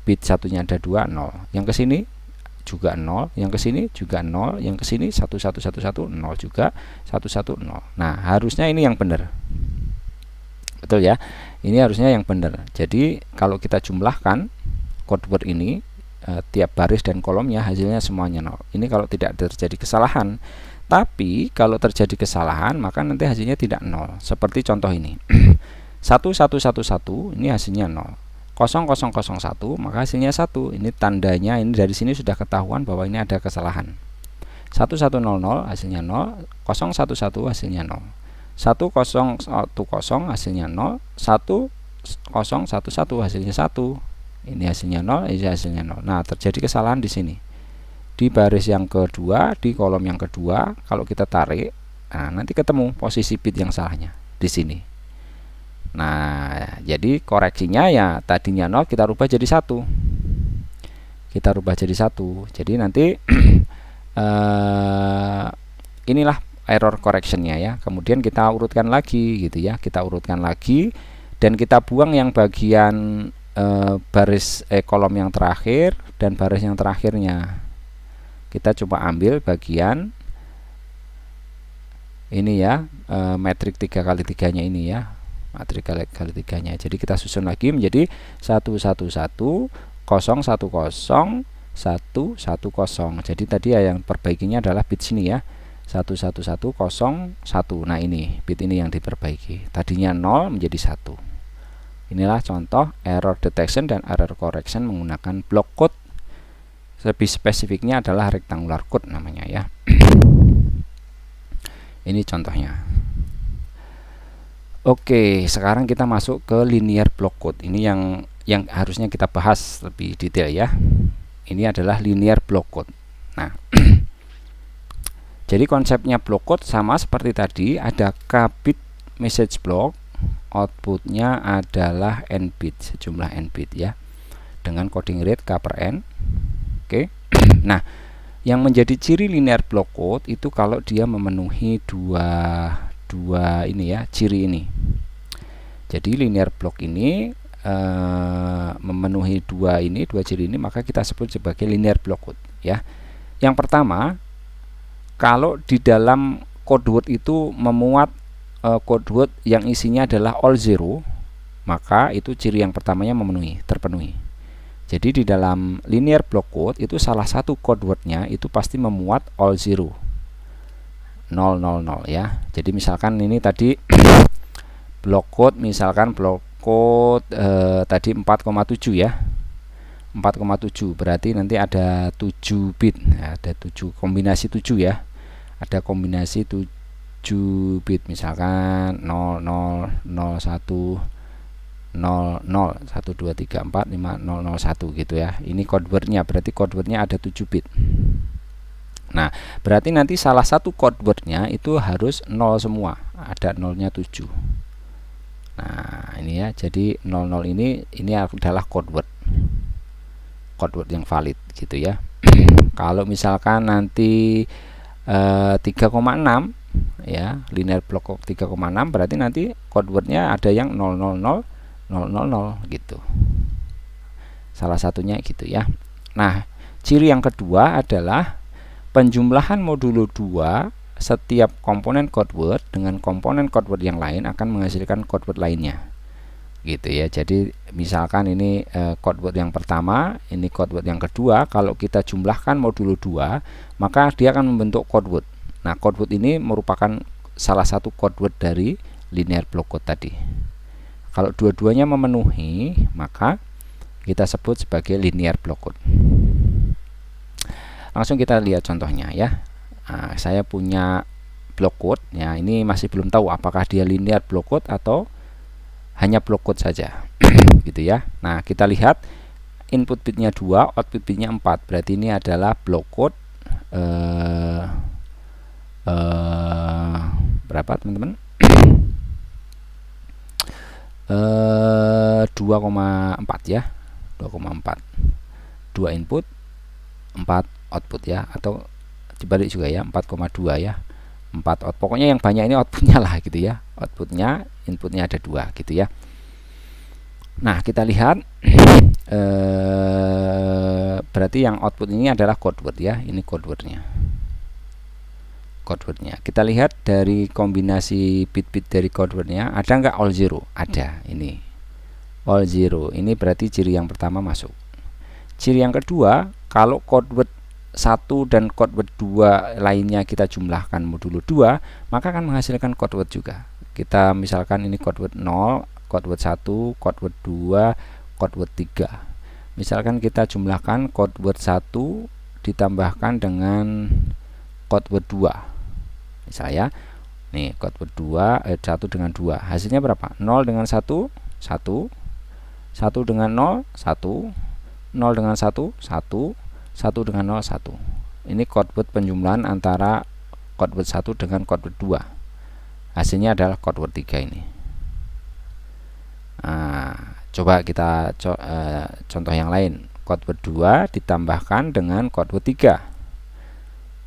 Bit satunya ada 2, 0. Yang ke sini juga 0, yang ke sini juga 0, yang ke sini 1111 0 juga, 110. Nah, harusnya ini yang benar. Betul ya? Ini harusnya yang benar. Jadi, kalau kita jumlahkan code word ini tiap baris dan kolomnya hasilnya semuanya 0. Ini kalau tidak terjadi kesalahan. Tapi kalau terjadi kesalahan maka nanti hasilnya tidak 0. Seperti contoh ini. 1111 ini hasilnya 0. 0001 maka hasilnya 1. Ini tandanya, ini dari sini sudah ketahuan bahwa ini ada kesalahan. 1100 hasilnya 0, 011 hasilnya 0. 1010 hasilnya 0, 1011 hasilnya 1. Ini hasilnya 0, ini hasilnya 0. Nah, terjadi kesalahan di sini. Di baris yang kedua, di kolom yang kedua, kalau kita tarik, nah nanti ketemu posisi bit yang salahnya di sini. Nah, jadi koreksinya ya tadinya 0 kita rubah jadi 1. Kita rubah jadi 1. Jadi nanti inilah error correctionnya ya. Kemudian kita urutkan lagi gitu ya. Kita urutkan lagi dan kita buang yang bagian baris kolom yang terakhir dan baris yang terakhirnya. Kita coba ambil bagian ini ya, metrik 3x3-nya ini ya, metrik kali 3-nya. Jadi kita susun lagi menjadi 111 010 1110. Jadi tadi ya yang perbaikinya adalah bit sini ya, 11101. Nah ini bit ini yang diperbaiki, tadinya 0 menjadi 1. Inilah contoh error detection dan error correction menggunakan block code. Lebih spesifiknya adalah rectangular code namanya ya. Ini contohnya. Oke, sekarang kita masuk ke linear block code. Ini yang harusnya kita bahas lebih detail ya. Ini adalah linear block code. Nah, jadi konsepnya block code sama seperti tadi, ada k bit message block, outputnya adalah n bit, sejumlah n bit ya, dengan coding rate k per n. Oke. Nah, yang menjadi ciri linear block code itu kalau dia memenuhi dua ini ya, ciri ini. Jadi linear block ini memenuhi dua ciri ini, maka kita sebut sebagai linear block code ya. Yang pertama, kalau di dalam code word itu memuat code word yang isinya adalah all zero, maka itu ciri yang pertamanya terpenuhi. Jadi di dalam linear block code itu salah satu code wordnya itu pasti memuat all zero, 000 ya. Jadi misalkan ini tadi block code, misalkan block code tadi 4,7 ya, 4,7 berarti nanti ada 7 bit, ada 7 kombinasi 7 ya, ada kombinasi 7 bit, misalkan 00 01 00 1 2 3 4 5 001 gitu ya. Ini code wordnya, berarti code wordnya ada 7 bit. Nah, berarti nanti salah satu code wordnya itu harus 0 semua, ada 0-nya 7. Nah, ini ya, jadi 00 ini adalah code word yang valid gitu ya. Kalau misalkan nanti 3,6 ya, linear block 3,6 berarti nanti code wordnya ada yang 000 gitu, salah satunya gitu ya. Nah, ciri yang kedua adalah penjumlahan modulo 2 setiap komponen code word dengan komponen code word yang lain akan menghasilkan code word lainnya gitu ya. Jadi misalkan ini code word yang pertama, ini code word yang kedua, kalau kita jumlahkan modulo 2 maka dia akan membentuk code word. Nah, code word ini merupakan salah satu code word dari linear block code tadi. Kalau dua-duanya memenuhi, maka kita sebut sebagai linear block code. Langsung kita lihat contohnya ya. Nah, saya punya block code ya, ini masih belum tahu apakah dia linear block code atau hanya block code saja gitu ya. Nah, kita lihat input bitnya 2, output bitnya 4, berarti ini adalah block code berapa teman-teman? 2,4 ya, 2,4, 2 input 4 output ya, atau dibalik juga ya, 4,2 ya, 4 out. Pokoknya yang banyak ini outputnya lah gitu ya, outputnya, inputnya ada 2 gitu ya. Nah, kita lihat berarti yang output ini adalah code word ya, ini code wordnya. Kita lihat dari kombinasi bit-bit dari code wordnya, ada nggak all zero? Ada, ini all zero, ini berarti ciri yang pertama masuk. Ciri yang kedua, kalau code word 1 dan code word 2 lainnya kita jumlahkan modulo 2, maka akan menghasilkan code word juga. Kita misalkan ini code word 0, code word 1, code word 2, code word 3. Misalkan kita jumlahkan code word 1 ditambahkan dengan code word 2. Misalnya nih code word 1 dengan 2, hasilnya berapa? 0 dengan 1 1, 1 dengan 0 1, 0 dengan 1 1, 1 dengan 0 1. Ini code word penjumlahan antara code word 1 dengan code word 2. Hasilnya adalah code word 3 ini. Nah, coba kita contoh yang lain. Code word 2 ditambahkan dengan code word 3.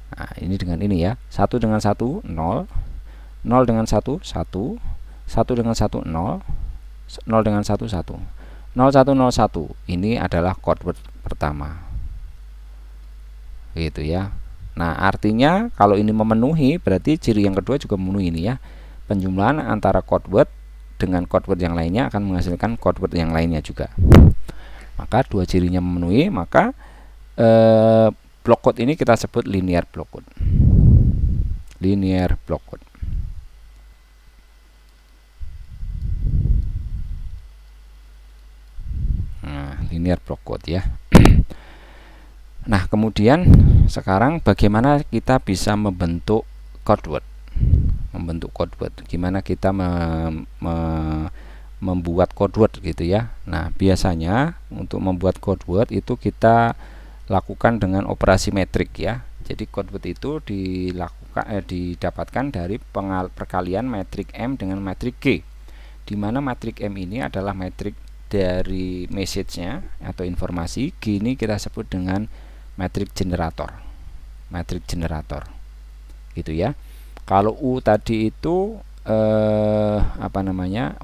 Nah, ini dengan ini ya. 1 dengan 1 0, 0 dengan 1 1, 1 dengan 1 0, 0 dengan 1 1, 0 1 0 1. Ini adalah code word pertama. Gitu ya. Nah, artinya kalau ini memenuhi, berarti ciri yang kedua juga memenuhi ini ya. Penjumlahan antara code word dengan code word yang lainnya akan menghasilkan code word yang lainnya juga. Maka dua cirinya memenuhi, maka block code ini kita sebut linear block code. Linear block code. Nah, linear block code ya. Nah, kemudian sekarang bagaimana kita bisa membentuk code word? Membentuk code word. Gimana kita membuat code word gitu ya. Nah, biasanya untuk membuat code word itu kita lakukan dengan operasi metrik ya. Jadi code word itu didapatkan dari perkalian metrik M dengan metrik G. Di mana metrik M ini adalah metrik dari message-nya atau informasi. G ini kita sebut dengan metrik generator. Metrik generator. Gitu ya. Kalau U tadi itu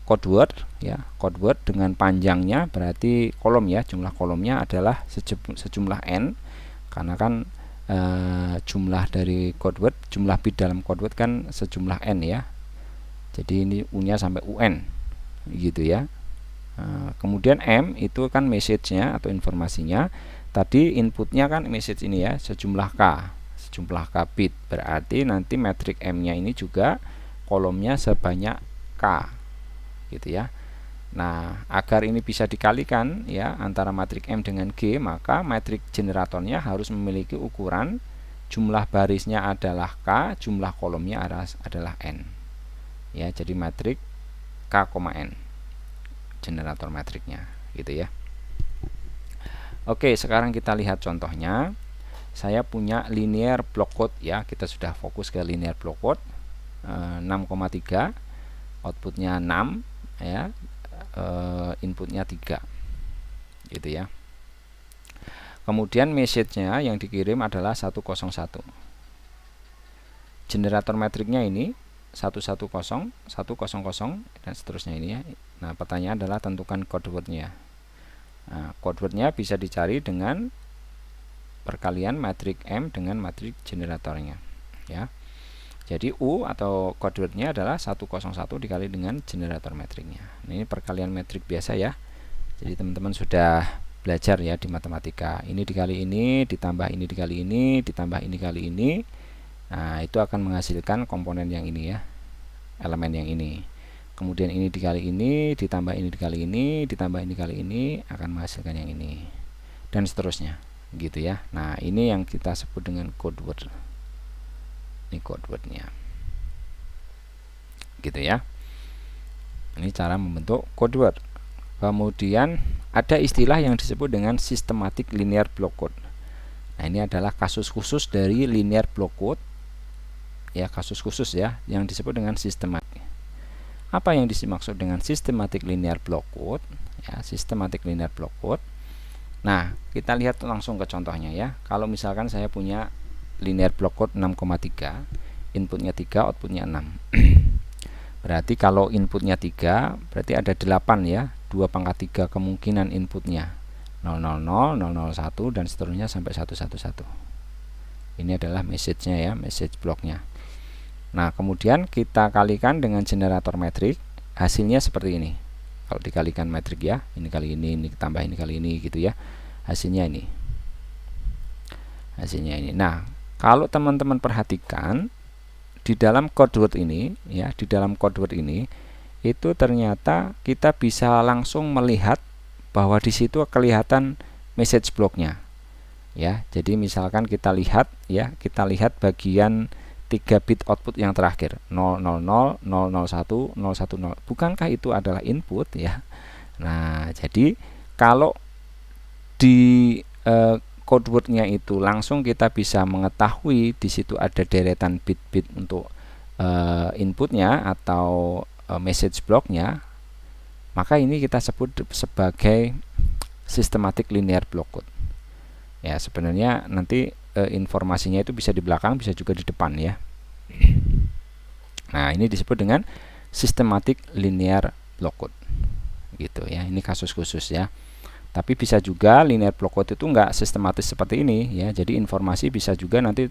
code word ya, code word dengan panjangnya berarti kolom ya, jumlah kolomnya adalah sejumlah n, karena kan jumlah dari code word, jumlah bit dalam code word kan sejumlah n ya, jadi ini U-nya sampai UN gitu ya. Kemudian M itu kan message-nya atau informasinya, tadi inputnya kan message ini ya, sejumlah K bit, berarti nanti metrik M-nya ini juga kolomnya sebanyak K gitu ya. Nah, agar ini bisa dikalikan ya antara metrik M dengan G, maka metrik generatornya harus memiliki ukuran jumlah barisnya adalah K, jumlah kolomnya adalah N. Ya, jadi metrik K, N generator metriknya gitu ya. Oke, sekarang kita lihat contohnya. Saya punya linear block code ya, kita sudah fokus ke linear block code. 6,3, outputnya 6 ya, inputnya 3 gitu ya. Kemudian message-nya yang dikirim adalah 101. Generator metriknya ini 110, 100 dan seterusnya ini ya. Nah, pertanyaan adalah tentukan code word-nya. Nah, code word-nya bisa dicari dengan perkalian metrik M dengan metrik generatornya ya. Jadi U atau code word-nya adalah 101 dikali dengan generator metriknya. Ini perkalian metrik biasa ya. Jadi teman-teman sudah belajar ya di matematika. Ini dikali ini, ditambah ini dikali ini, ditambah ini kali ini. Nah, itu akan menghasilkan komponen yang ini ya. Elemen yang ini. Kemudian ini dikali ini, ditambah ini dikali ini, ditambah ini kali ini akan menghasilkan yang ini. Dan seterusnya, gitu ya. Nah, ini yang kita sebut dengan code word. Ini code word-nya gitu ya. Ini cara membentuk code word. Kemudian ada istilah yang disebut dengan systematic linear block code. Nah, ini adalah kasus khusus dari linear block code ya, kasus khusus ya yang disebut dengan systematic. Apa yang dimaksud dengan systematic linear block code ya? Systematic linear block code. Nah, kita lihat langsung ke contohnya ya. Kalau misalkan saya punya linear block code 6,3, inputnya 3, outputnya 6. Berarti kalau inputnya 3, berarti ada 8 ya, 2 pangkat 3 kemungkinan inputnya 000, 001 dan seterusnya sampai 111. Ini adalah message-nya ya, message block-nya. Nah, kemudian kita kalikan dengan generator metrik, hasilnya seperti ini. Kalau dikalikan metrik ya, ini kali ini tambah ini kali ini gitu ya. Hasilnya ini. Nah, kalau teman-teman perhatikan di dalam code word ini ya, di dalam code word ini itu ternyata kita bisa langsung melihat bahwa di situ kelihatan message block-nya. Ya, jadi misalkan kita lihat ya, kita lihat bagian 3 bit output yang terakhir 000, 001, 010. Bukankah itu adalah input ya? Nah, jadi kalau di code word-nya itu langsung kita bisa mengetahui di situ ada deretan bit-bit untuk inputnya atau message block-nya, maka ini kita sebut sebagai systematic linear block code. Ya, sebenarnya nanti informasinya itu bisa di belakang, bisa juga di depan ya. Nah, ini disebut dengan systematic linear block code gitu ya. Ini kasus khusus ya. Tapi bisa juga linear block code itu enggak sistematis seperti ini ya. Jadi informasi bisa juga nanti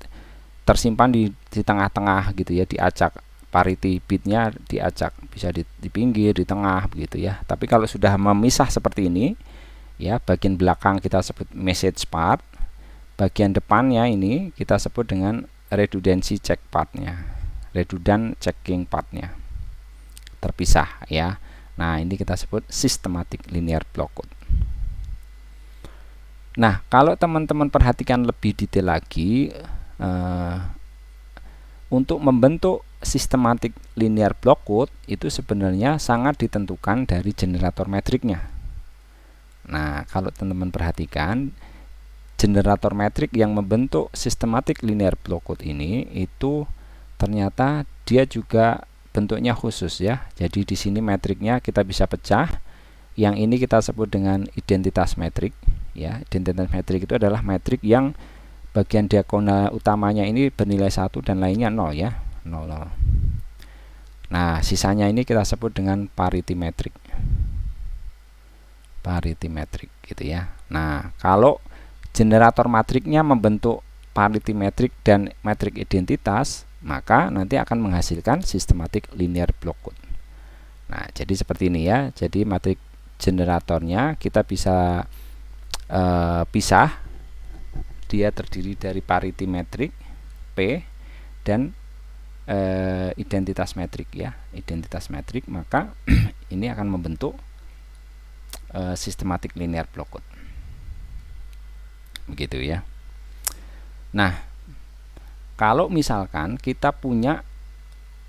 tersimpan di tengah-tengah gitu ya, diacak parity bitnya, diacak bisa di pinggir, di tengah begitu ya. Tapi kalau sudah memisah seperti ini ya, bagian belakang kita sebut message part, bagian depannya ini kita sebut dengan redundancy check partnya, redundant checking partnya, terpisah ya. Nah, ini kita sebut systematic linear block code. Nah, kalau teman-teman perhatikan lebih detail lagi, untuk membentuk systematic linear block code itu sebenarnya sangat ditentukan dari generator metriknya. Nah, kalau teman-teman perhatikan, generator metrik yang membentuk systematic linear block code ini itu ternyata dia juga bentuknya khusus ya. Jadi di sini metriknya kita bisa pecah. Yang ini kita sebut dengan identitas metrik ya. Identitas metrik itu adalah metrik yang bagian diagonal utamanya ini bernilai 1 dan lainnya 0 ya. 0, 0. Nah, sisanya ini kita sebut dengan parity metrik. Parity metrik gitu ya. Nah, kalau generator matriknya membentuk parity metrik dan metrik identitas, maka nanti akan menghasilkan systematic linear block code. Nah, jadi seperti ini ya. Jadi matrik generatornya kita bisa pisah. Dia terdiri dari parity metrik P dan identitas metrik ya. Identitas metrik, maka ini akan membentuk systematic linear block code. Begitu ya. Nah, kalau misalkan kita punya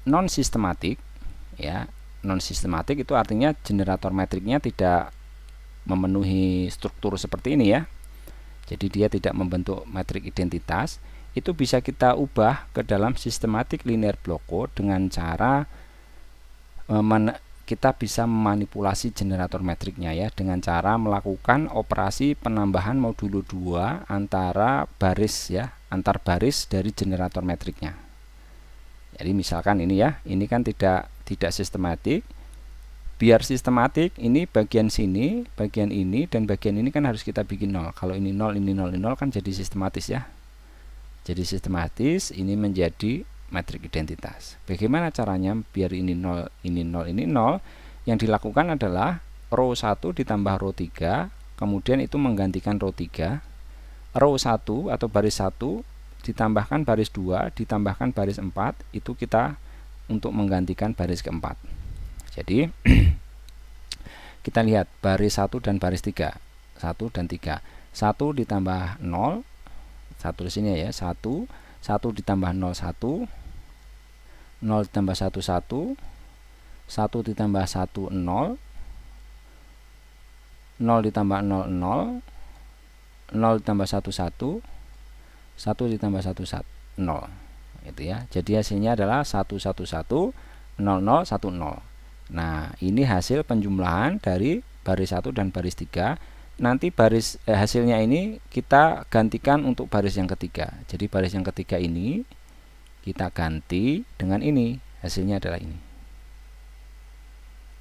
non sistematik ya, non sistematik itu artinya generator metriknya tidak memenuhi struktur seperti ini ya. Jadi dia tidak membentuk metrik identitas. Itu bisa kita ubah ke dalam systematic linear block code dengan cara kita bisa memanipulasi generator metriknya ya, dengan cara melakukan operasi penambahan modulo 2 antara baris ya, antar baris dari generator metriknya. Jadi misalkan ini ya, ini kan tidak sistematik. Biar sistematik, ini bagian sini, bagian ini dan bagian ini kan harus kita bikin 0. Kalau ini 0, ini 0, ini 0 kan jadi sistematis ya. Jadi sistematis, ini menjadi metrik identitas. Bagaimana caranya biar ini 0, ini 0, ini 0? Yang dilakukan adalah row 1 ditambah row 3, kemudian itu menggantikan row 3. Row 1 atau baris 1 ditambahkan baris 2, ditambahkan baris 4, itu kita untuk menggantikan baris keempat. Jadi kita lihat baris 1 dan baris 3, 1 dan 3. 1 ditambah 0, 1 di sini ya, 1 ditambah 0, 1, 0 ditambah 1, 1, 1 ditambah 1, 0, 0 ditambah 0, 0, 0 ditambah 1, 1, 1 ditambah 1, 1, 0 itu ya. Jadi hasilnya adalah 1, 1, 1, 0, 0, 1, 0. Nah, ini hasil penjumlahan dari baris 1 dan baris 3. Nanti baris hasilnya ini kita gantikan untuk baris yang ketiga. Jadi baris yang ketiga ini kita ganti dengan ini. Hasilnya adalah ini.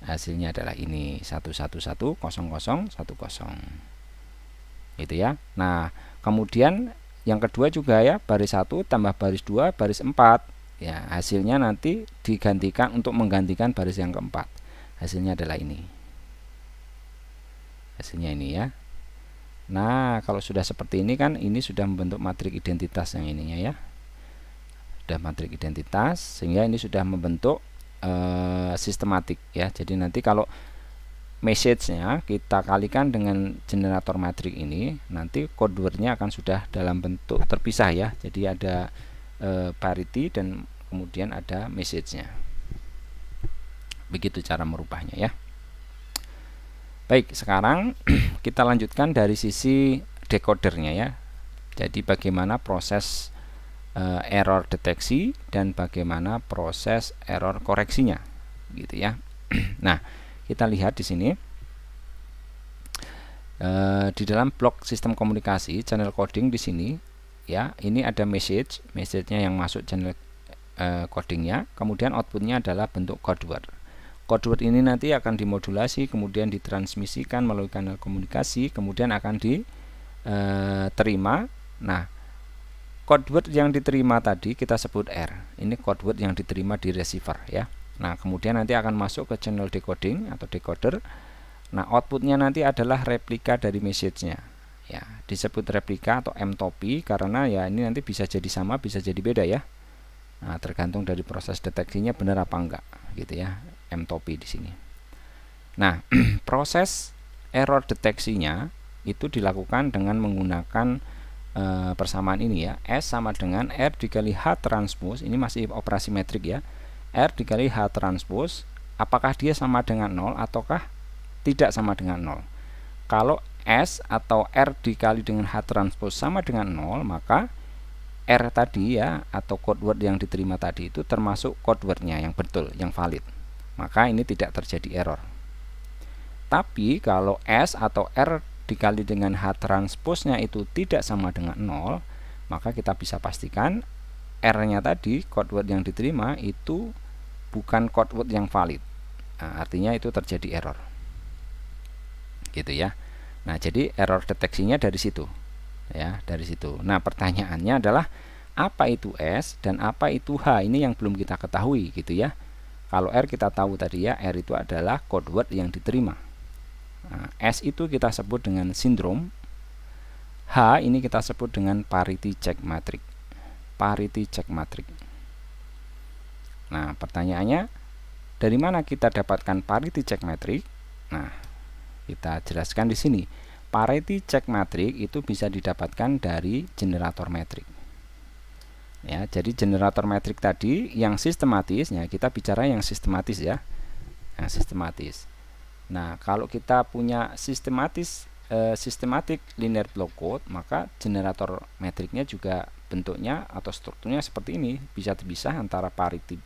Hasilnya adalah ini 111 00 10. Itu ya. Nah, kemudian yang kedua juga ya, baris 1 tambah baris 2 baris 4. Ya, hasilnya nanti digantikan untuk menggantikan baris yang keempat. Hasilnya adalah ini. Hasilnya ini ya. Nah, kalau sudah seperti ini kan ini sudah membentuk matrik identitas yang ininya ya. Sudah matrik identitas sehingga ini sudah membentuk sistematik ya. Jadi nanti kalau message-nya kita kalikan dengan generator matrik ini, nanti code word-nya akan sudah dalam bentuk terpisah ya. Jadi ada parity dan kemudian ada message-nya. Begitu cara merubahnya ya. Baik, sekarang kita lanjutkan dari sisi decodernya ya. Jadi bagaimana proses error deteksi dan bagaimana proses error koreksinya gitu ya. Nah, kita lihat di sini di dalam blok sistem komunikasi channel coding di sini ya, ini ada message-nya yang masuk channel codingnya, kemudian outputnya adalah bentuk code word. Code word ini nanti akan dimodulasi, kemudian ditransmisikan melalui kanal komunikasi, kemudian akan diterima. Nah, code word yang diterima tadi kita sebut R. Ini code word yang diterima di receiver ya. Nah, kemudian nanti akan masuk ke channel decoding atau decoder. Nah, outputnya nanti adalah replika dari message-nya. Ya, disebut replika atau M-topi karena ya ini nanti bisa jadi sama, bisa jadi beda ya. Nah, tergantung dari proses deteksinya benar apa enggak gitu ya, M-topi di sini. Nah, proses error deteksinya itu dilakukan dengan menggunakan persamaan ini ya. S sama dengan R dikali H transpose, ini masih operasi metrik ya. R dikali H transpose, apakah dia sama dengan 0 ataukah tidak sama dengan 0. Kalau S atau R dikali dengan H transpose sama dengan 0, maka R tadi ya, atau code word yang diterima tadi itu termasuk code wordnya yang betul, yang valid. Maka ini tidak terjadi error. Tapi kalau S atau R dikali dengan H transpose-nya itu tidak sama dengan 0, maka kita bisa pastikan R-nya tadi, code word yang diterima itu bukan code word yang valid. Nah, artinya itu terjadi error. Gitu ya. Nah, jadi error deteksinya dari situ. Ya, dari situ. Nah, pertanyaannya adalah apa itu S dan apa itu H? Ini yang belum kita ketahui gitu ya. Kalau R kita tahu tadi ya, R itu adalah code word yang diterima. Nah, S itu kita sebut dengan sindrom. H ini kita sebut dengan parity check matrix. Parity check matrix. Nah, pertanyaannya dari mana kita dapatkan parity check matrix? Nah, kita jelaskan di sini. Parity check matrix itu bisa didapatkan dari generator metrik. Ya, jadi generator metrik tadi yang sistematis, ya kita bicara yang sistematis ya. Yang sistematis. Nah, kalau kita punya systematic linear block code, maka generator metriknya juga bentuknya atau strukturnya seperti ini, bisa terpisah antara parity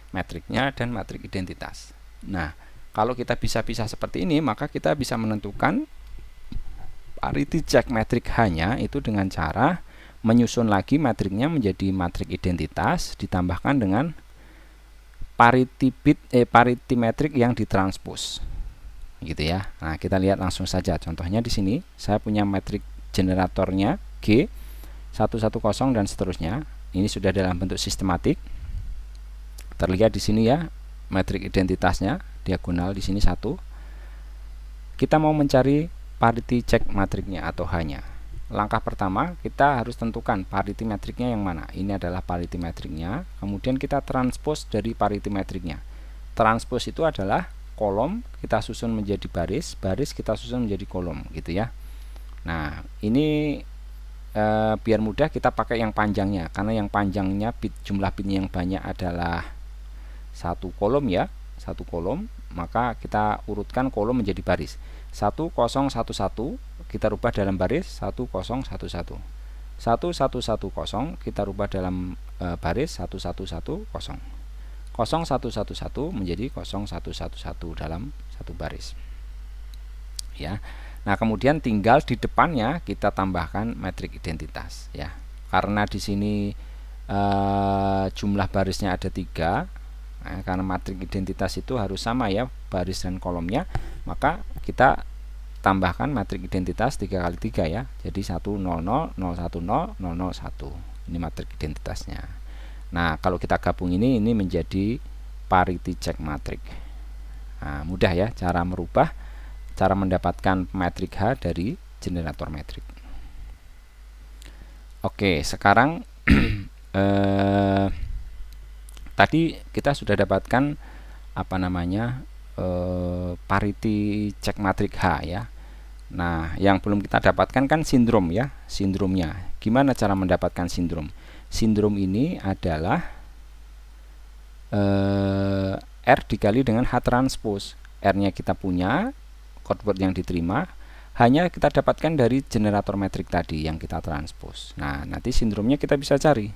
metriknya dan matrik identitas. Nah, kalau kita bisa pisah seperti ini, maka kita bisa menentukan parity check metrik hanya itu dengan cara menyusun lagi matriknya menjadi matrik identitas ditambahkan dengan parity metrik yang ditranspose. Gitu ya. Nah, kita lihat langsung saja contohnya di sini. Saya punya metrik generatornya G 110 dan seterusnya. Ini sudah dalam bentuk sistematik. Terlihat di sini ya, metrik identitasnya diagonal di sini 1. Kita mau mencari parity check matriknya atau H-nya. Langkah pertama, kita harus tentukan parity metriknya yang mana. Ini adalah parity metriknya. Kemudian kita transpose dari parity metriknya. Transpose itu adalah kolom kita susun menjadi baris, baris kita susun menjadi kolom gitu ya. Nah, ini biar mudah kita pakai yang panjangnya, karena yang panjangnya jumlah bitnya yang banyak adalah satu kolom ya, satu kolom, maka kita urutkan kolom menjadi baris. 1011 kita rubah dalam baris 1011. 1110 kita rubah dalam baris 1110. 0111 menjadi 0111 dalam satu baris. Ya. Nah, kemudian tinggal di depannya kita tambahkan metrik identitas ya. Karena di sini jumlah barisnya ada 3. Nah, karena matrik identitas itu harus sama ya, baris dan kolomnya, maka kita tambahkan matrik identitas 3 kali 3 ya. Jadi 100 010 010. Ini matrik identitasnya. Nah, kalau kita gabung ini menjadi parity check matrix. Nah, mudah ya cara merubah, cara mendapatkan metrik H dari generator metrik. Oke, sekarang tadi kita sudah dapatkan apa namanya parity check matrix H ya. Nah, yang belum kita dapatkan kan sindrom ya, sindromnya. Gimana cara mendapatkan sindrom? Sindrom ini adalah R dikali dengan H transpose. R-nya kita punya, code word yang diterima, hanya kita dapatkan dari generator metrik tadi yang kita transpose. Nah, nanti sindromnya kita bisa cari.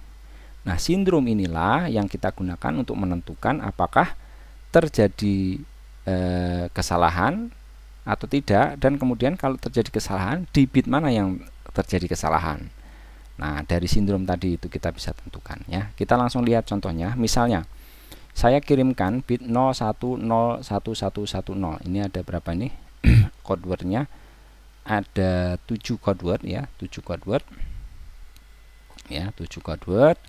Nah, sindrom inilah yang kita gunakan untuk menentukan apakah terjadi kesalahan atau tidak, dan kemudian kalau terjadi kesalahan, di bit mana yang terjadi kesalahan. Nah, dari sindrom tadi itu kita bisa tentukan ya. Kita langsung lihat contohnya. Misalnya, saya kirimkan bit 01011110. Ini ada berapa nih? Code wordnya ada 7 code word ya, 7 code word. Ya, 7 code word.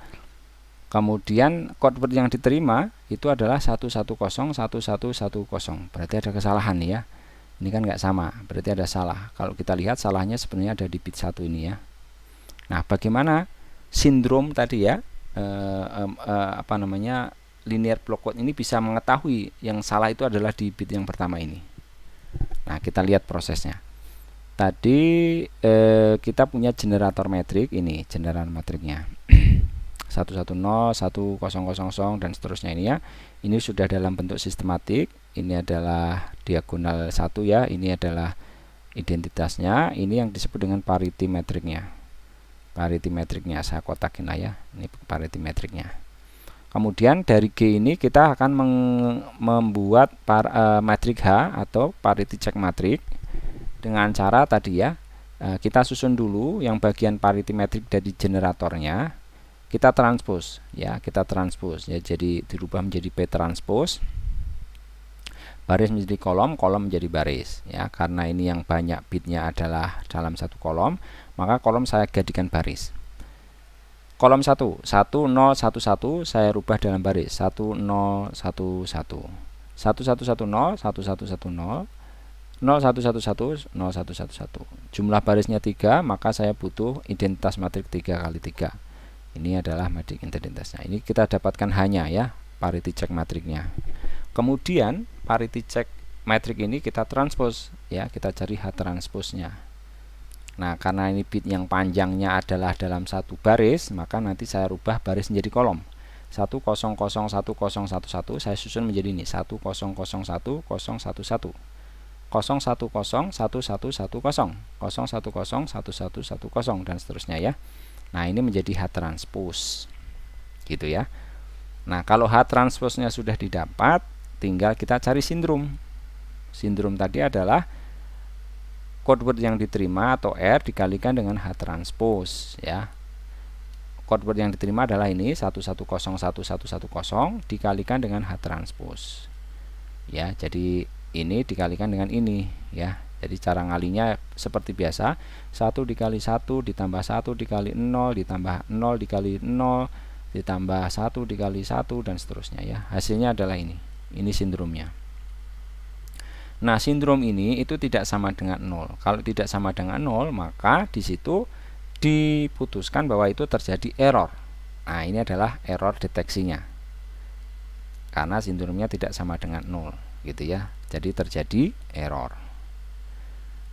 Kemudian code word yang diterima itu adalah 1101110. Berarti ada kesalahan nih ya. Ini kan nggak sama, berarti ada salah. Kalau kita lihat salahnya sebenarnya ada di bit 1 ini ya. Nah, bagaimana sindrom tadi ya, linear block quote ini bisa mengetahui yang salah itu adalah di bit yang pertama ini. Nah, kita lihat prosesnya. Tadi kita punya generator metrik, ini generator metriknya 110, 1000 dan seterusnya ini ya. Ini sudah dalam bentuk sistematik. Ini adalah diagonal 1 ya, ini adalah identitasnya, ini yang disebut dengan parity metriknya. Parity metriknya saya kotakin lah ya, ini parity metriknya. Kemudian dari G ini kita akan membuat metrik H atau parity check matrik dengan cara tadi ya, kita susun dulu yang bagian parity metrik dari generatornya, kita transpose ya, jadi dirubah menjadi P transpose, baris menjadi kolom, kolom menjadi baris ya. Karena ini yang banyak bitnya adalah dalam satu kolom, maka kolom saya jadikan baris. Kolom 1, 1011 saya rubah dalam baris 1011, 1110, 1110, 0111, 0111. Jumlah barisnya 3, maka saya butuh identitas matrik 3 kali 3. Ini adalah matrik identitasnya. Ini kita dapatkan hanya ya parity check matriknya. Kemudian parity check matrik ini kita transpose ya, kita cari H transpose-nya. Nah, karena ini bit yang panjangnya adalah dalam satu baris, maka nanti saya rubah baris menjadi kolom. 10010111 saya susun menjadi ini 10011011 0101110 0101110 dan seterusnya ya. Nah, ini menjadi H transpose gitu ya. Nah, kalau H transpose-nya sudah didapat, tinggal kita cari sindrom. Sindrom tadi adalah code word yang diterima atau R dikalikan dengan H transpose ya. Code word yang diterima adalah ini 11011110 dikalikan dengan H transpose. Ya, jadi ini dikalikan dengan ini ya. Jadi cara ngalinya seperti biasa, 1 dikali 1 ditambah 1 dikali 0 ditambah 0 dikali 0 ditambah 1 dikali 1 dan seterusnya ya. Hasilnya adalah ini. Ini sindromnya. Nah, sindrom ini itu tidak sama dengan 0. Kalau tidak sama dengan 0, maka di situ diputuskan bahwa itu terjadi error. Nah, ini adalah error deteksinya. Karena sindromnya tidak sama dengan 0, gitu ya. Jadi terjadi error.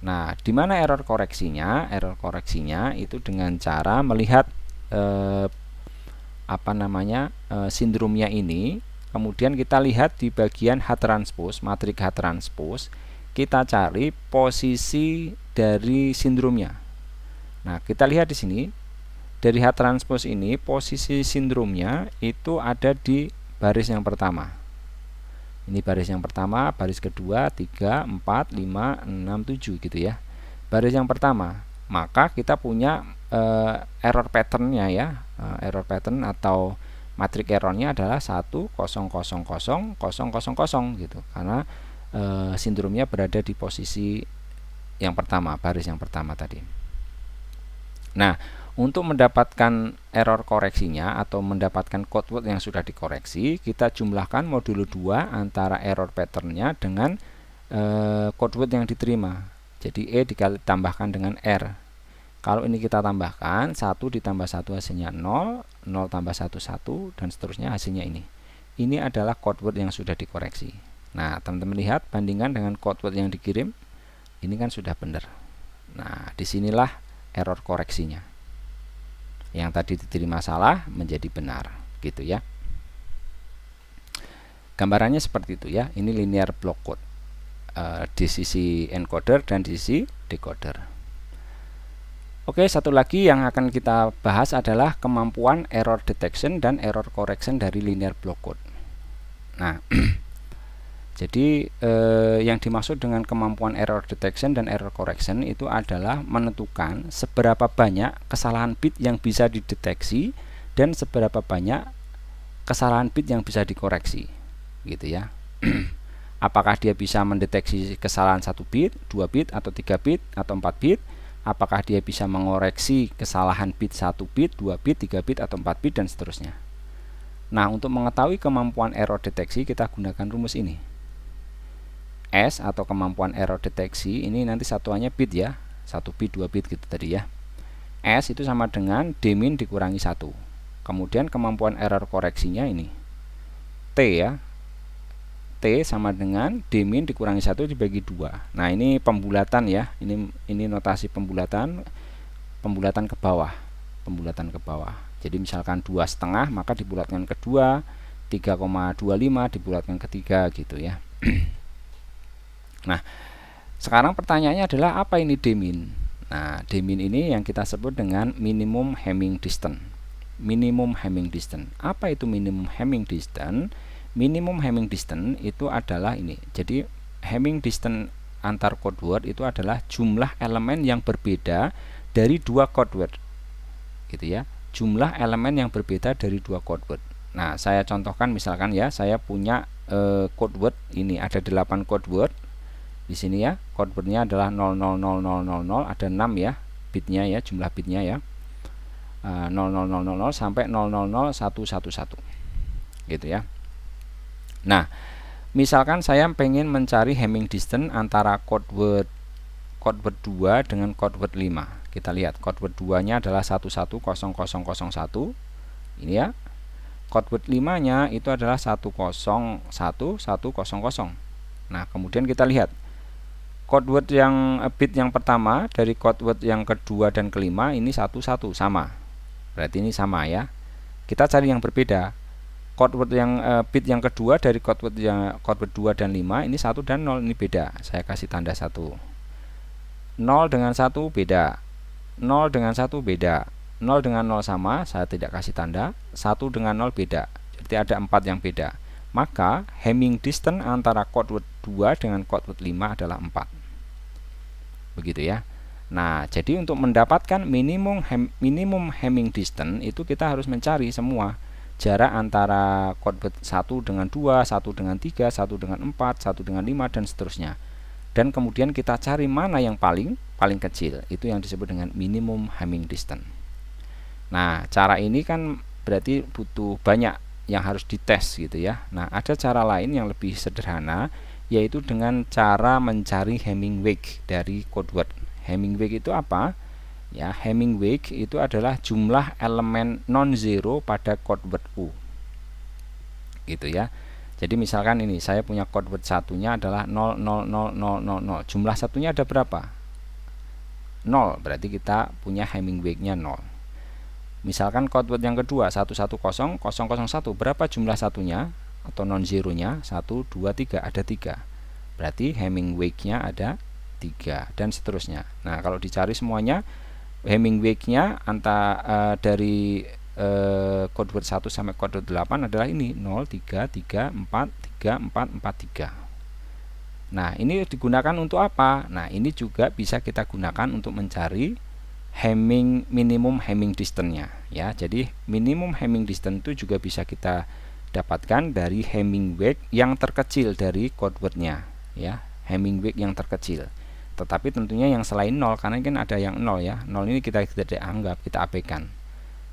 Nah, di mana error koreksinya? Error koreksinya itu dengan cara melihat sindromnya ini. Kemudian kita lihat di bagian H transpose, matrik H transpose, kita cari posisi dari sindromnya. Nah, kita lihat di sini dari H transpose ini posisi sindromnya itu ada di baris yang pertama. Ini baris yang pertama, baris kedua, 3, 4, 5, 6, 7 gitu ya. Baris yang pertama, maka kita punya error patternnya ya, error pattern atau matrik errornya adalah 10000000 gitu, karena sindromnya berada di posisi yang pertama, baris yang pertama tadi. Nah, untuk mendapatkan error koreksinya atau mendapatkan code word yang sudah dikoreksi, kita jumlahkan modulo 2 antara error patternnya dengan code word yang diterima. Jadi E ditambahkan dengan R. Kalau ini kita tambahkan 1 ditambah 1 hasilnya 0, 0 tambah 1 1 dan seterusnya hasilnya ini. Ini adalah code word yang sudah dikoreksi. Nah, teman-teman lihat bandingkan dengan code word yang dikirim. Ini kan sudah benar. Nah, disinilah error koreksinya. Yang tadi diterima salah menjadi benar, gitu ya. Gambarannya seperti itu ya. Ini linear block code di sisi encoder dan di sisi decoder. Oke, satu lagi yang akan kita bahas adalah kemampuan error detection dan error correction dari linear block code. Nah, jadi yang dimaksud dengan kemampuan error detection dan error correction itu adalah menentukan seberapa banyak kesalahan bit yang bisa dideteksi dan seberapa banyak kesalahan bit yang bisa dikoreksi, gitu ya. Apakah dia bisa mendeteksi kesalahan 1 bit, 2 bit, atau 3 bit, atau 4 bit? Apakah dia bisa mengoreksi kesalahan bit 1 bit, 2 bit, 3 bit, atau 4 bit, dan seterusnya. Nah, untuk mengetahui kemampuan error deteksi, kita gunakan rumus ini. S atau kemampuan error deteksi ini nanti satuannya bit ya, 1 bit 2 bit gitu tadi ya. S itu sama dengan D-min dikurangi 1. Kemudian kemampuan error koreksinya ini T ya, T sama dengan D-min dikurangi 1 dibagi 2. Nah ini pembulatan ya, ini notasi pembulatan ke bawah, jadi misalkan 2,5 maka dibulatkan ke 2, 3,25 dibulatkan ke 3 gitu ya. Nah sekarang pertanyaannya adalah apa ini D-min? Nah D-min ini yang kita sebut dengan minimum Hamming distance. Apa itu minimum Hamming distance? Minimum Hamming distance itu adalah ini. Jadi Hamming distance antar code word itu adalah jumlah elemen yang berbeda dari 2 code word gitu ya, jumlah elemen yang berbeda dari 2 code word. Nah saya contohkan misalkan ya, saya punya code word ini ada 8 code word di sini ya. Code wordnya adalah 000000, ada 6 ya bitnya ya, jumlah bitnya ya, 00000 sampai 000111 gitu ya. Nah misalkan saya pengen mencari Hamming distance antara code word 2 dengan code word 5. Kita lihat code word 2 nya adalah 110001 ini ya. Code word 5 nya itu adalah 101100. Nah kemudian kita lihat code word yang bit yang pertama dari code word yang kedua dan kelima ini 11 sama, berarti ini sama ya. Kita cari yang berbeda. Code word yang bit yang kedua dari code word 2 dan 5 ini 1 dan 0, ini beda. Saya kasih tanda 1. 0 dengan 1 beda. 0 dengan 1 beda. 0 dengan 0 sama, saya tidak kasih tanda. 1 dengan 0 beda. Jadi ada 4 yang beda. Maka Hamming distance antara code word 2 dengan code word 5 adalah 4. Begitu ya. Nah, jadi untuk mendapatkan minimum Hamming distance itu kita harus mencari semua jarak antara code word 1 dengan 2, 1 dengan 3, 1 dengan 4, 1 dengan 5 dan seterusnya. Dan kemudian kita cari mana yang paling kecil, itu yang disebut dengan minimum Hamming distance. Nah cara ini kan berarti butuh banyak yang harus dites gitu ya. Nah ada cara lain yang lebih sederhana, yaitu dengan cara mencari Hamming weight dari code word. Hamming weight itu apa ya? Hamming weight itu adalah jumlah elemen non-zero pada code word U gitu ya. Jadi misalkan ini saya punya code word satunya adalah 000000, jumlah satunya ada berapa? 0, berarti kita punya Hamming weight-nya 0. Misalkan code word yang kedua 110001, berapa jumlah satunya atau non-zero-nya? 1, 2, 3, ada 3. Berarti Hamming weight-nya ada 3 dan seterusnya. Nah, kalau dicari semuanya Hamming weight-nya dari code word 1 sampai code word 8 adalah ini 0, 3, 3, 4, 3, 4, 4, 3. Nah ini digunakan untuk apa? Nah ini juga bisa kita gunakan untuk mencari minimum Hamming distance-nya ya. Jadi minimum Hamming distance itu juga bisa kita dapatkan dari Hamming weight yang terkecil dari code word-nya ya, Hamming weight yang terkecil. Tetapi tentunya yang selain 0, karena kan ada yang 0 ya. 0 ini kita tidak anggap, kita abaikan.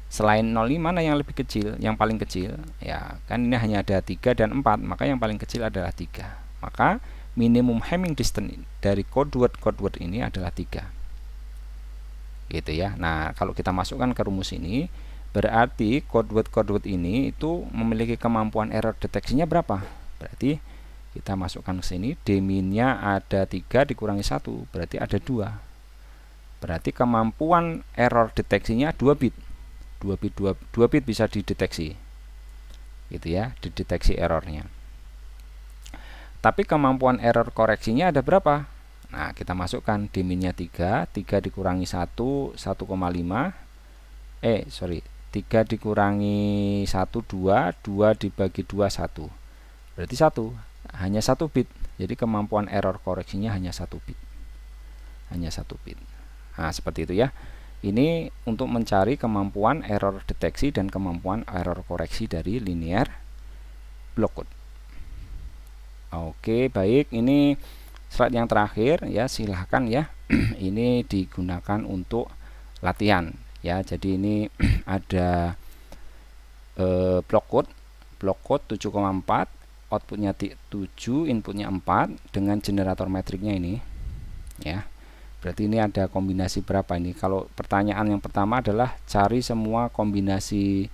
Selain 0 ini mana yang lebih kecil? Yang paling kecil ya, kan ini hanya ada 3 dan 4, maka yang paling kecil adalah 3. Maka minimum Hamming distance dari code word ini adalah 3 gitu ya. Nah kalau kita masukkan ke rumus ini, berarti code word ini itu memiliki kemampuan error deteksinya berapa? Berarti kita masukkan ke sini, D-min-nya ada 3 dikurangi 1, berarti ada 2. Berarti kemampuan error deteksinya 2 bit. 2 bit bisa dideteksi gitu ya, dideteksi errornya. Tapi kemampuan error koreksinya ada berapa? Nah kita masukkan D-min-nya 3 dikurangi 1, 1,5 3 dikurangi 1, 2 dibagi 2, 1, berarti 1, hanya 1 bit. Jadi kemampuan error koreksinya hanya 1 bit, Nah seperti itu ya. Ini untuk mencari kemampuan error deteksi dan kemampuan error koreksi dari linear block code. Oke, baik, ini slide yang terakhir ya, silahkan ya. Ini digunakan untuk latihan ya. Jadi ini ada block code 7,4 outputnya 7, inputnya 4 dengan generator metriknya ini ya. Berarti ini ada kombinasi berapa ini? Kalau pertanyaan yang pertama adalah cari semua kombinasi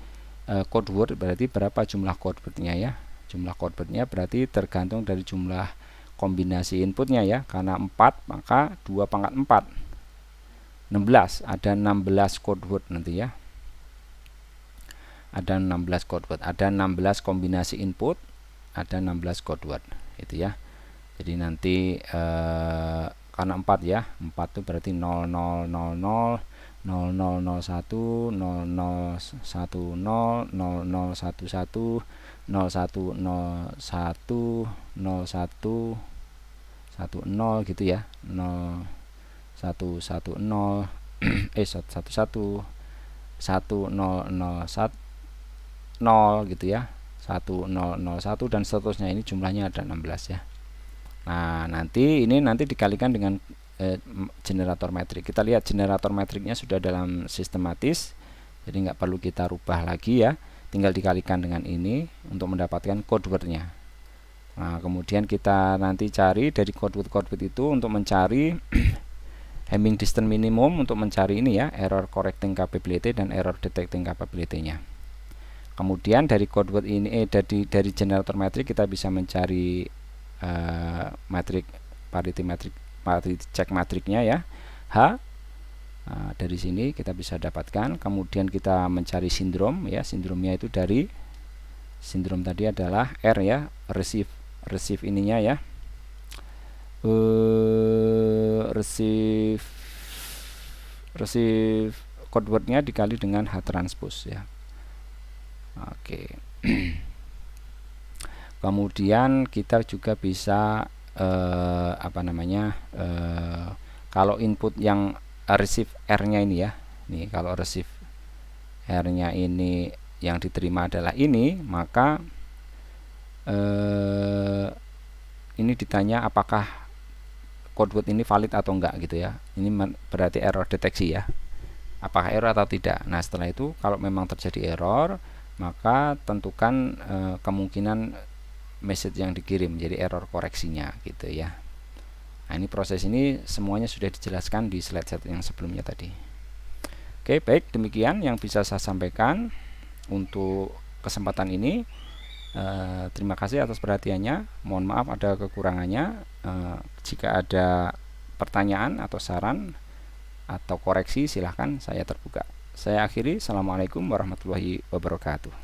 code word, berarti berapa jumlah code wordnya ya. Jumlah code wordnya berarti tergantung dari jumlah kombinasi inputnya ya. Karena 4 maka 2 pangkat 4 16, ada 16 code word nanti ya. Ada 16 code word, ada 16 kombinasi input, ada 16 code word itu ya. Jadi nanti karena 4 ya, 4 itu berarti 0000 0001 0010 0011 0101 0110 gitu ya, 0110 111 1001 0 gitu ya, 1001 dan seterusnya. Ini jumlahnya ada 16 ya. Nah, nanti dikalikan dengan generator metrik. Kita lihat generator metriknya sudah dalam sistematis, jadi nggak perlu kita rubah lagi ya, tinggal dikalikan dengan ini untuk mendapatkan code wordnya. Nah, kemudian kita nanti cari dari code word itu untuk mencari Hamming distance minimum, untuk mencari ini ya, error correcting capability dan error detecting capability-nya. Kemudian dari code word ini dari generator metrik kita bisa mencari matrik parity check matriknya ya, H. Nah, dari sini kita bisa dapatkan. Kemudian kita mencari sindrom ya, sindromnya itu dari sindrom tadi adalah R ya, receive ininya ya, receive code wordnya dikali dengan H transpose ya. Oke. Kemudian kita juga bisa kalau input yang receive R-nya ini ya. Nih, kalau receive R-nya ini yang diterima adalah ini, maka ini ditanya apakah code word ini valid atau enggak gitu ya. Ini berarti error deteksi ya. Apakah error atau tidak. Nah, setelah itu kalau memang terjadi error, maka tentukan kemungkinan message yang dikirim, jadi error koreksinya gitu ya. Nah, ini proses ini semuanya sudah dijelaskan di slide yang sebelumnya tadi. Oke, baik, demikian yang bisa saya sampaikan untuk kesempatan ini. Terima kasih atas perhatiannya. Mohon maaf ada kekurangannya. Jika ada pertanyaan atau saran atau koreksi, silahkan, saya terbuka. Saya akhiri. Assalamualaikum warahmatullahi wabarakatuh.